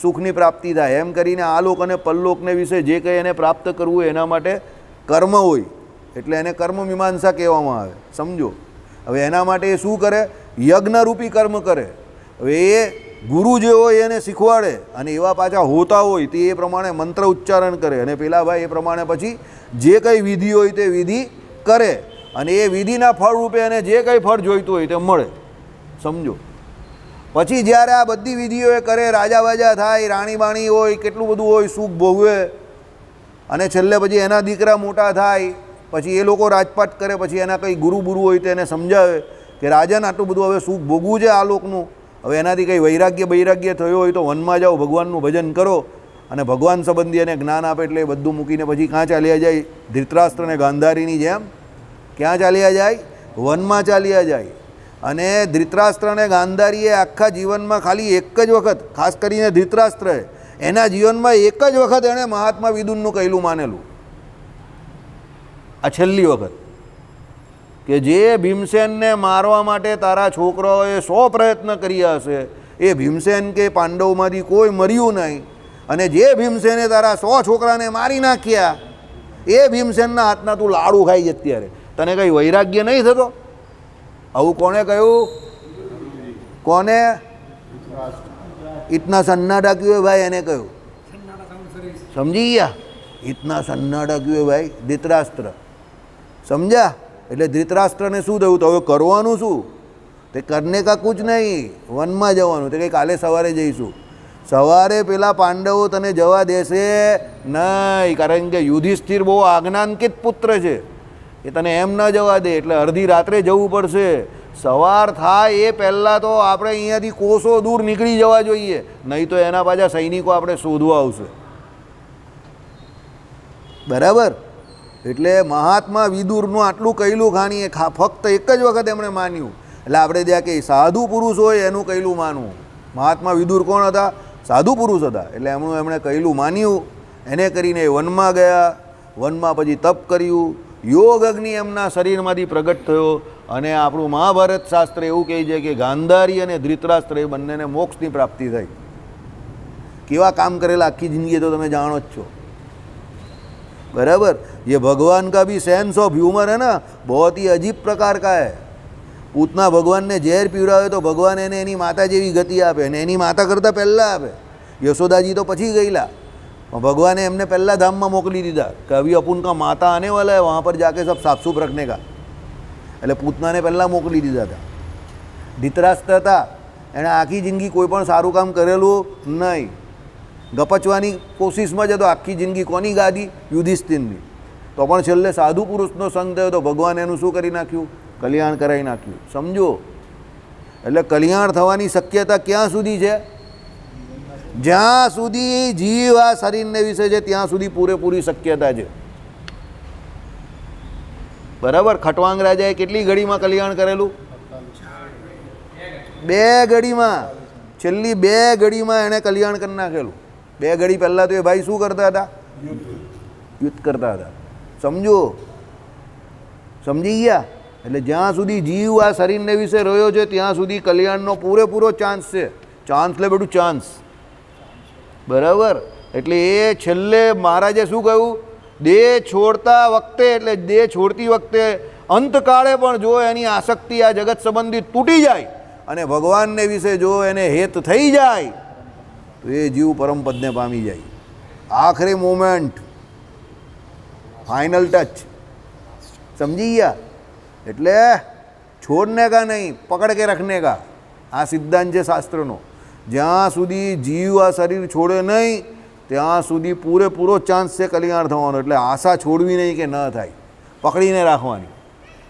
સુખની પ્રાપ્તિ થાય, એમ કરીને આ લોક અને પરલોકને વિશે જે કંઈ એને પ્રાપ્ત કરવું હોય એના માટે કર્મ હોય, એટલે એને કર્મ મીમાંસા કહેવામાં આવે, સમજો. હવે એના માટે એ શું કરે? યજ્ઞરૂપી કર્મ કરે. હવે એ ગુરુ જે હોય એને શીખવાડે, અને એવા પાછા હોતા હોય તે એ પ્રમાણે મંત્ર ઉચ્ચારણ કરે, અને પેલા ભાઈ એ પ્રમાણે પછી જે કંઈ વિધિ હોય તે વિધિ કરે, અને એ વિધિના ફળ રૂપે એને જે કંઈ ફળ જોઈતું હોય તે મળે, સમજો. પછી જ્યારે આ બધી વિધિઓ એ કરે, રાજા બાજા થાય, રાણી બાણી હોય, કેટલું બધું હોય, સુખ ભોગવે, અને છેલ્લે પછી એના દીકરા મોટા થાય, પછી એ લોકો રાજપાટ કરે, પછી એના કંઈ ગુરુ બુરુ હોય તો એને સમજાવે કે રાજન આટલું બધું હવે સુખ ભોગવું છે આ લોકનું, હવે એનાથી કંઈ વૈરાગ્ય થયો હોય તો વનમાં જાઓ, ભગવાનનું ભજન કરો, અને ભગવાન સંબંધી એને જ્ઞાન આપે. એટલે એ બધું મૂકીને પછી ક્યાં ચાલ્યા જાય? ધૃતરાષ્ટ્ર અને ગાંધારીની જેમ ક્યાં ચાલ્યા જાય? વનમાં ચાલ્યા જાય. અને ધૃતરાષ્ટ્ર અને ગાંધારીએ આખા જીવનમાં ખાલી એક જ વખત, ખાસ કરીને ધૃતરાષ્ટ્રએ એના જીવનમાં એક જ વખત એણે મહાત્મા વિદુરનું કહેલું માનેલું, આ છેલ્લી વખત, કે જે ભીમસેનને મારવા માટે તારા છોકરાઓએ 100 પ્રયત્ન કર્યા હશે, એ ભીમસેન કે પાંડવોમાંથી કોઈ મર્યું નહીં, અને જે ભીમસેને તારા 100 છોકરાને મારી નાખ્યા એ ભીમસેનના હાથના તું લાડુ ખાઈ જ અત્યારે, તને કંઈ વૈરાગ્ય નહીં થતો? આવું કોણે કહ્યું? કોને? ઇતના સન્નાટા ક્યું ભાઈ, એને કહ્યું. સમજી ગયા? ઇતના સન્નાટા ક્યું ભાઈ? ધૃતરાષ્ટ્ર, સમજ્યા? એટલે ધૃતરાષ્ટ્રને શું થયું? તો હવે કરવાનું શું? તે કરને કા કુછ નહીં, વનમાં જવાનું. તે કંઈ કાલે સવારે જઈશું. સવારે પેલા પાંડવો તને જવા દેશે નહીં, કારણ કે યુધિષ્ઠિર બહુ આજ્ઞાંકિત પુત્ર છે, એ તને એમ ન જવા દે. એટલે અડધી રાત્રે જવું પડશે. સવાર થાય એ પહેલાં તો આપણે અહીંયાથી કોસો દૂર નીકળી જવા જોઈએ, નહીં તો એના પાછા સૈનિકો આપણે શોધવા આવશે, બરાબર? એટલે મહાત્મા વિદુરનું આટલું કહેલું ખાણી ફક્ત એક જ વખત એમણે માન્યું. એટલે આપણે ત્યાં કે સાધુ પુરુષ હોય એનું કહેલું માનવું. મહાત્મા વિદુર કોણ હતા? સાધુ પુરુષ હતા. એટલે એમણે કહેલું માન્યું, એને કરીને વનમાં ગયા. વનમાં પછી તપ કર્યું, યોગ અગ્નિ એમના શરીરમાંથી પ્રગટ થયો, અને આપણું મહાભારત શાસ્ત્ર એવું કહે છે કે ગાંધારી અને ધૃતરાષ્ટ્ર એ બંનેને મોક્ષની પ્રાપ્તિ થઈ. કેવા કામ કરેલા આખી જિંદગી તો તમે જાણો જ છો, बराबर। ये भगवान का भी सेंस ऑफ ह्यूमर है ना, बहुत ही अजीब प्रकार का है। पूतना भगवान ने ઝેર પીવડાવે તો ભગવાન એને એની માતા જેવી ગતિ આપે, અને એની માતા કરતાં પહેલાં આપે। યશોદાજી તો પછી ગયેલા, भगवान ने एमने पहला धाम में मोकली दीधा कि अभी अपन का माता आने वाला है, वहाँ पर जाके सब साफ सूफ रखने का। એટલે પૂતનાને પહેલાં મોકલી દીધા હતા। ધૃતરાષ્ટ્ર હતા, એણે આખી જિંદગી કોઈ પણ સારું કામ કરેલું નહીં, ગપચવાની કોશિશમાં જ હતો આખી જિંદગી। કોની ગાદી? યુધિષ્ઠિરની। તો પણ છેલ્લે સાધુ પુરુષનો સંગ થયો તો ભગવાન એનું શું કરી નાખ્યું? કલ્યાણ કરાવી નાખ્યું। સમજો, એટલે કલ્યાણ થવાની શક્યતા ક્યાં સુધી છે? જ્યાં સુધી જીવ આ શરીરને વિશે છે ત્યાં સુધી પૂરેપૂરી શક્યતા છે। બરાબર? ખટવાંગ રાજાએ કેટલી ઘડીમાં કલ્યાણ કરેલું? 2 ઘડીમાં, છેલ્લી 2 ઘડીમાં એણે કલ્યાણ કરી નાખેલું। 2 ઘડી પહેલાં તો એ ભાઈ શું કરતા હતા? યુદ્ધ કરતા હતા। સમજો, સમજી ગયા? એટલે જ્યાં સુધી જીવ આ શરીરને વિશે રહ્યો છે ત્યાં સુધી કલ્યાણનો પૂરેપૂરો ચાન્સ છે। ચાન્સ લે બેટું, ચાન્સ। બરાબર? એટલે એ છેલ્લે મહારાજે શું કહ્યું? દેહ છોડતા વખતે, એટલે દેહ છોડતી વખતે અંતકાળે પણ જો એની આસક્તિ આ જગત સંબંધી તૂટી જાય અને ભગવાનને વિશે જો એને હેત થઈ જાય તો એ જીવ પરમપદને પામી જાય। આખરી મોમેન્ટ, ફાઇનલ ટચ। સમજી ગયા? એટલે છોડને કા નહીં, પકડ કે રખને કા, આ સિદ્ધાંત છે શાસ્ત્રનો। જ્યાં સુધી જીવ આ શરીર છોડે નહીં ત્યાં સુધી પૂરેપૂરો ચાન્સ છે કલ્યાણ થવાનો। એટલે આશા છોડવી નહીં કે ન થાય, પકડીને રાખવાની।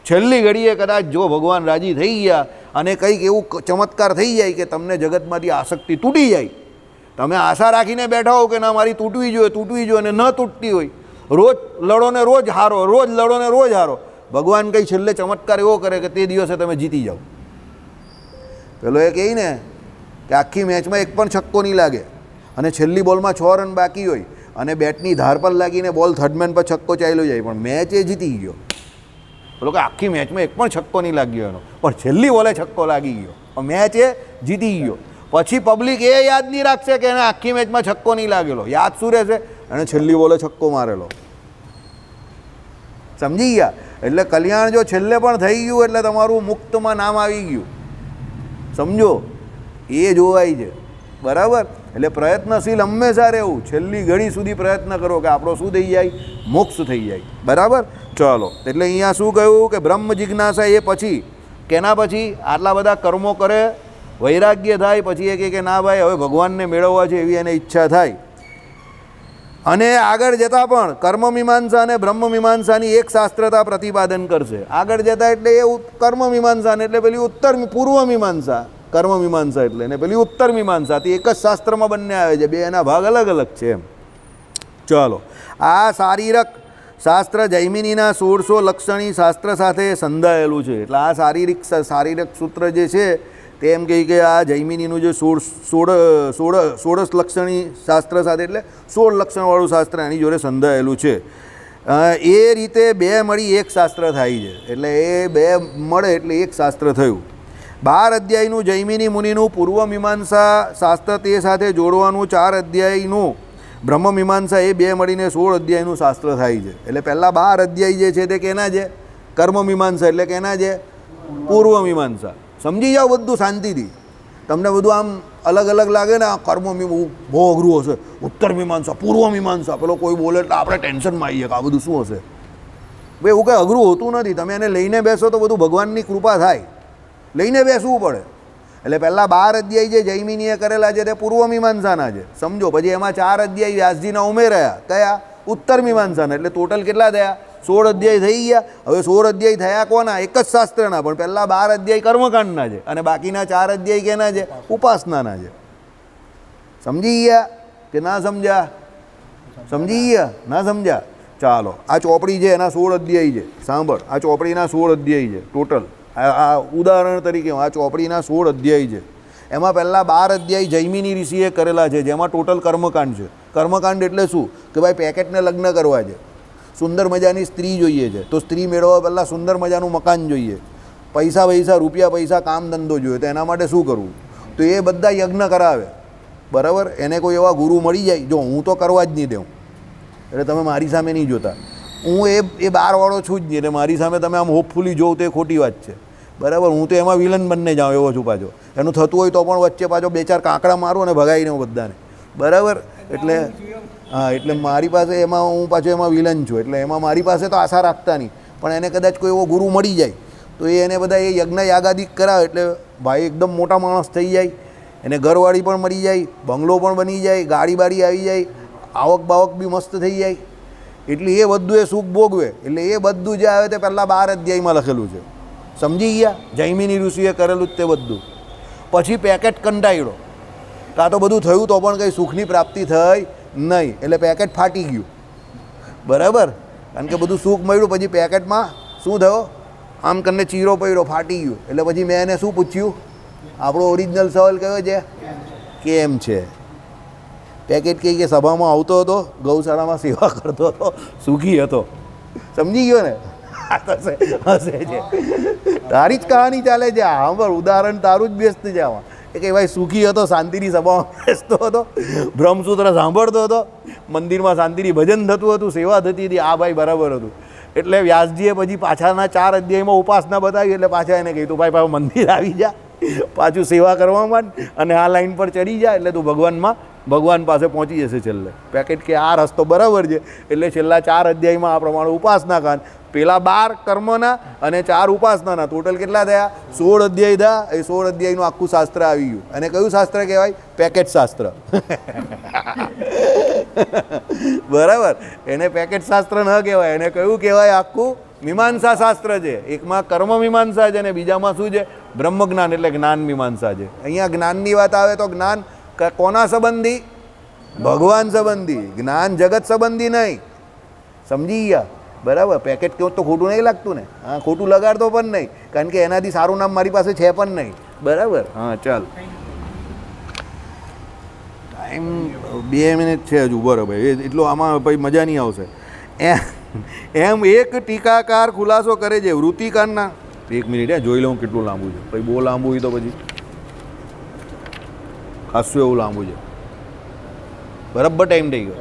છેલ્લી ઘડીએ કદાચ જો ભગવાન રાજી થઈ ગયા અને કંઈક એવું ચમત્કાર થઈ જાય કે તમને જગતમાંથી આસક્તિ તૂટી જાય, તમે આશા રાખીને બેઠા હો કે ના મારી તૂટવી જોઈએ અને ન તૂટતી હોય, રોજ લડો ને રોજ હારો, રોજ લડો ને રોજ હારો, ભગવાન કંઈ છેલ્લે ચમત્કાર એવો કરે કે તે દિવસે તમે જીતી જાઓ। પેલો એ કહે ને કે આખી મેચમાં એક પણ છક્કો નહીં લાગે અને છેલ્લી બોલમાં 6 રન બાકી હોય અને બેટની ધાર પર લાગીને બોલ થર્ડમેન પર છક્કો ચાલ્યો જાય પણ મેચ એ જીતી ગયો। પેલો કે આખી મેચમાં એક પણ છક્કો નહીં લાગ્યો એનો, પણ છેલ્લી બોલે છક્કો લાગી ગયો, પણ મેચ એ જીતી ગયો। પછી પબ્લિક એ યાદ નહીં રાખશે કે એને આખી મેચમાં છક્કો નહીં લાગેલો, યાદ શું રહેશે? એણે છેલ્લી બોલે છક્કો મારેલો। સમજી ગયા? એટલે કલ્યાણ જો છેલ્લે પણ થઈ ગયું એટલે તમારું મુક્તમાં નામ આવી ગયું। સમજો, એ જોવાય છે। બરાબર? એટલે પ્રયત્નશીલ હંમેશા રહેવું, છેલ્લી ઘડી સુધી પ્રયત્ન કરો કે આપણો શું થઈ જાય? મોક્ષ થઈ જાય। બરાબર? ચલો, એટલે અહીંયા શું કહ્યું કે બ્રહ્મ જિજ્ઞાસા એ પછી, કેના પછી? આટલા બધા કર્મો કરે, વૈરાગ્ય થાય, પછી એ કહે કે ના ભાઈ હવે ભગવાનને મેળવવા છે એવી એને ઈચ્છા થાય અને આગળ જતાં પણ કર્મમીમાંસા અને બ્રહ્મમીમાંસાની એક શાસ્ત્રતા પ્રતિપાદન કરશે। આગળ જતાં એટલે એ કર્મમીમાંસા એટલે પેલી પૂર્વ મીમાંસા, કર્મમીમાંસા એટલે ને પેલી ઉત્તર મીમાંસા, તે એક જ શાસ્ત્રમાં બંને આવે છે, બે એના ભાગ અલગ અલગ છે એમ। ચાલો, આ શારીરક શાસ્ત્ર જૈમિનીના 1600 લક્ષણી શાસ્ત્ર સાથે સંધાયેલું છે। એટલે આ શારીરક સૂત્ર જે છે તે એમ કહે કે આ જૈમિનીનું જે 16 લક્ષણી શાસ્ત્ર સાથે એટલે 16 લક્ષણવાળું શાસ્ત્ર એની જોડે સંધાયેલું છે। એ રીતે 2 મળી એક શાસ્ત્ર થાય છે, એટલે એ 2 મળે એટલે એક શાસ્ત્ર થયું। 12 અધ્યાયનું જૈમિની મુનિનું પૂર્વ મીમાંસા શાસ્ત્ર તે સાથે જોડવાનું 4 અધ્યાયનું બ્રહ્મમીમાંસા, એ 2 મળીને 16 અધ્યાયનું શાસ્ત્ર થાય છે। એટલે પહેલાં 12 અધ્યાય જે છે તે કેના છે? કર્મમીમાંસા, એટલે કેના છે? પૂર્વ મીમાંસા। સમજી જાઓ બધું શાંતિથી, તમને બધું આમ અલગ અલગ લાગે ને, આ કર્મ બહુ અઘરું હશે, ઉત્તર મીમાંસા, પૂર્વ મીમાંસા, પેલો કોઈ બોલે એટલે આપણે ટેન્શનમાં આવીએ કે આ બધું શું હશે? ભાઈ એવું કંઈ અઘરું હોતું નથી, તમે એને લઈને બેસો તો બધું ભગવાનની કૃપા થાય, લઈને બેસવું પડે। એટલે પહેલાં 12 અધ્યાય જે જૈમિનીએ કરેલા છે તે પૂર્વ મીમાંસાના છે, સમજો। પછી એમાં 4 અધ્યાય વ્યાસજીના ઉમેર્યા, કયા? ઉત્તર મીમાંસાના। એટલે ટોટલ કેટલા થયા? 16 અધ્યાય થઈ ગયા। હવે 16 અધ્યાય થયા કોના? એક જ શાસ્ત્રના, પણ પહેલાં 12 અધ્યાય કર્મકાંડના છે અને બાકીના 4 અધ્યાય કેના છે? ઉપાસનાના છે। સમજી ગયા કે ના સમજ્યા? સમજી ગયા? ના સમજ્યા? ચાલો, આ ચોપડી છે એના 16 અધ્યાય છે, સાંભળ, આ ચોપડીના 16 અધ્યાય છે ટોટલ। આ ઉદાહરણ તરીકે આ ચોપડીના 16 અધ્યાય છે, એમાં પહેલાં 12 અધ્યાય જૈમિની ઋષિએ કરેલા છે, જેમાં ટોટલ કર્મકાંડ છે। કર્મકાંડ એટલે શું? કે ભાઈ પેકેટને લગ્ન કરવા છે, સુંદર મજાની સ્ત્રી જોઈએ છે, તો સ્ત્રી મેળવવા પહેલાં સુંદર મજાનું મકાન જોઈએ, પૈસા રૂપિયા પૈસા કામ ધંધો જોઈએ, તો એના માટે શું કરવું? તો એ બધા યજ્ઞ કરાવે। બરાબર? એને કોઈ એવા ગુરુ મળી જાય, જો હું તો કરવા જ નહીં દઉં, એટલે તમે મારી સામે નહીં જોતા, હું એ 12 વાળો છું જ નહીં, એટલે મારી સામે તમે આમ હોપફુલી જોઉં તો એ ખોટી વાત છે। બરાબર? હું તો એમાં વિલન બનને જાઉં એવો છું પાછો, એનું થતું હોય તો પણ વચ્ચે પાછો 2-4 કાંકડા મારું અને ભગાવી દઉં બધાને। બરાબર? એટલે હા એટલે મારી પાસે એમાં હું પાછો એમાં વિલન છું, એટલે એમાં મારી પાસે તો આશા રાખતા નહીં, પણ એને કદાચ કોઈ એવો ગુરુ મળી જાય તો એને બધા એ યજ્ઞ યાગાદિક કરાવે એટલે ભાઈ એકદમ મોટા માણસ થઈ જાય, એને ઘરવાળી પણ મળી જાય, બંગલો પણ બની જાય, ગાડી બાડી આવી જાય, આવક બાવક બી મસ્ત થઈ જાય, એટલે એ બધું એ સુખ ભોગવે. એટલે એ બધું જે આવે તે પહેલાં 12 અધ્યાયમાં લખેલું છે, સમજી ગયા? જૈમિની ઋષિએ કરેલું જ તે બધું. પછી પેકેટ કંટાળ્યો, કાં તો બધું થયું તો પણ કંઈ સુખની પ્રાપ્તિ થઈ નહીં, એટલે પેકેટ ફાટી ગયું, બરાબર? કારણ કે બધું સુખ મળ્યું, પછી પેકેટમાં શું થયો? આમ કરીને ચીરો પડ્યો, ફાટી ગયું. એટલે પછી મેં એને શું પૂછ્યું? આપણો ઓરિજિનલ સવાલ કયો છે? કેમ છે? પેકેટ કહે કે સભામાં આવતો હતો, ગૌશાળામાં સેવા કરતો હતો, સુખી હતો. સમજી ગયો ને? હશે છે, તારી જ કહાની ચાલે છે. હા પર ઉદાહરણ તારું જ બેસતું છે આમાં. કે ભાઈ સુખી હતો, શાંતિની સભામાં બેસતો હતો, બ્રહ્મસૂત્ર સાંભળતો હતો, મંદિરમાં શાંતિથી ભજન થતું હતું, સેવા થતી હતી. આ ભાઈ બરાબર હતું. એટલે વ્યાસજીએ પછી પાછળના 4 અધ્યાયમાં ઉપાસના બતાવી, એટલે પાછા એને કીધું ભાઈ પાછું મંદિર આવી જા, પાછું સેવા કરવામાં અને આ લાઈન પર ચડી જાય એટલે તું ભગવાન પાસે પહોંચી જશે છેલ્લે. પેકેટ કે આ રસ્તો બરાબર છે, એટલે છેલ્લા 4 અધ્યાયમાં આ પ્રમાણે ઉપાસના કાન, પેલા 12 કર્મના અને 4 ઉપાસનાના, ટોટલ કેટલા થયા? 16 અધ્યાય થયા. એ 16 અધ્યાયનું આખું શાસ્ત્ર આવી ગયું. અને કયું શાસ્ત્ર કહેવાય? પેકેટ શાસ્ત્ર. બરાબર? એને પેકેટ શાસ્ત્ર ન કહેવાય, એને કયું કહેવાય? આખું મીમાંસા શાસ્ત્ર છે. એકમાં કર્મ મીમાંસા છે અને બીજામાં શું છે? બ્રહ્મ જ્ઞાન એટલે જ્ઞાન મીમાંસા છે. અહીંયા જ્ઞાનની વાત આવે તો જ્ઞાન કોના સંબંધી? ભગવાન સંબંધી. જ્ઞાન જગત સંબંધી નહીં. સમજી ગયા? બરાબર? પેકેટ કહું તો ખોટું નહીં લાગતું ને? હા, ખોટું લગાડતો પણ નહીં, કારણ કે એનાથી સારું નામ મારી પાસે છે પણ નહીં. બરાબર? હા, ચાલ. ટાઈમ 2 મિનિટ છે હજુ. બરાબર, એટલું આમાં ભાઈ મજા નહીં આવશે. એમ એક ટીકાકાર ખુલાસો કરે છે વૃત્તિકારના. 1 મિનિટ જોઈ લઉં કેટલું લાંબુ છે. ભાઈ બહુ લાંબુ હોય તો પછી ખાસું એવું લાંબુ છે. બરાબર ટાઈમ થઈ ગયો.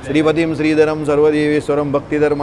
શ્રીપતિમ શ્રીધરમ સર્વદેવેશ્વરમ ભક્તિધર્મ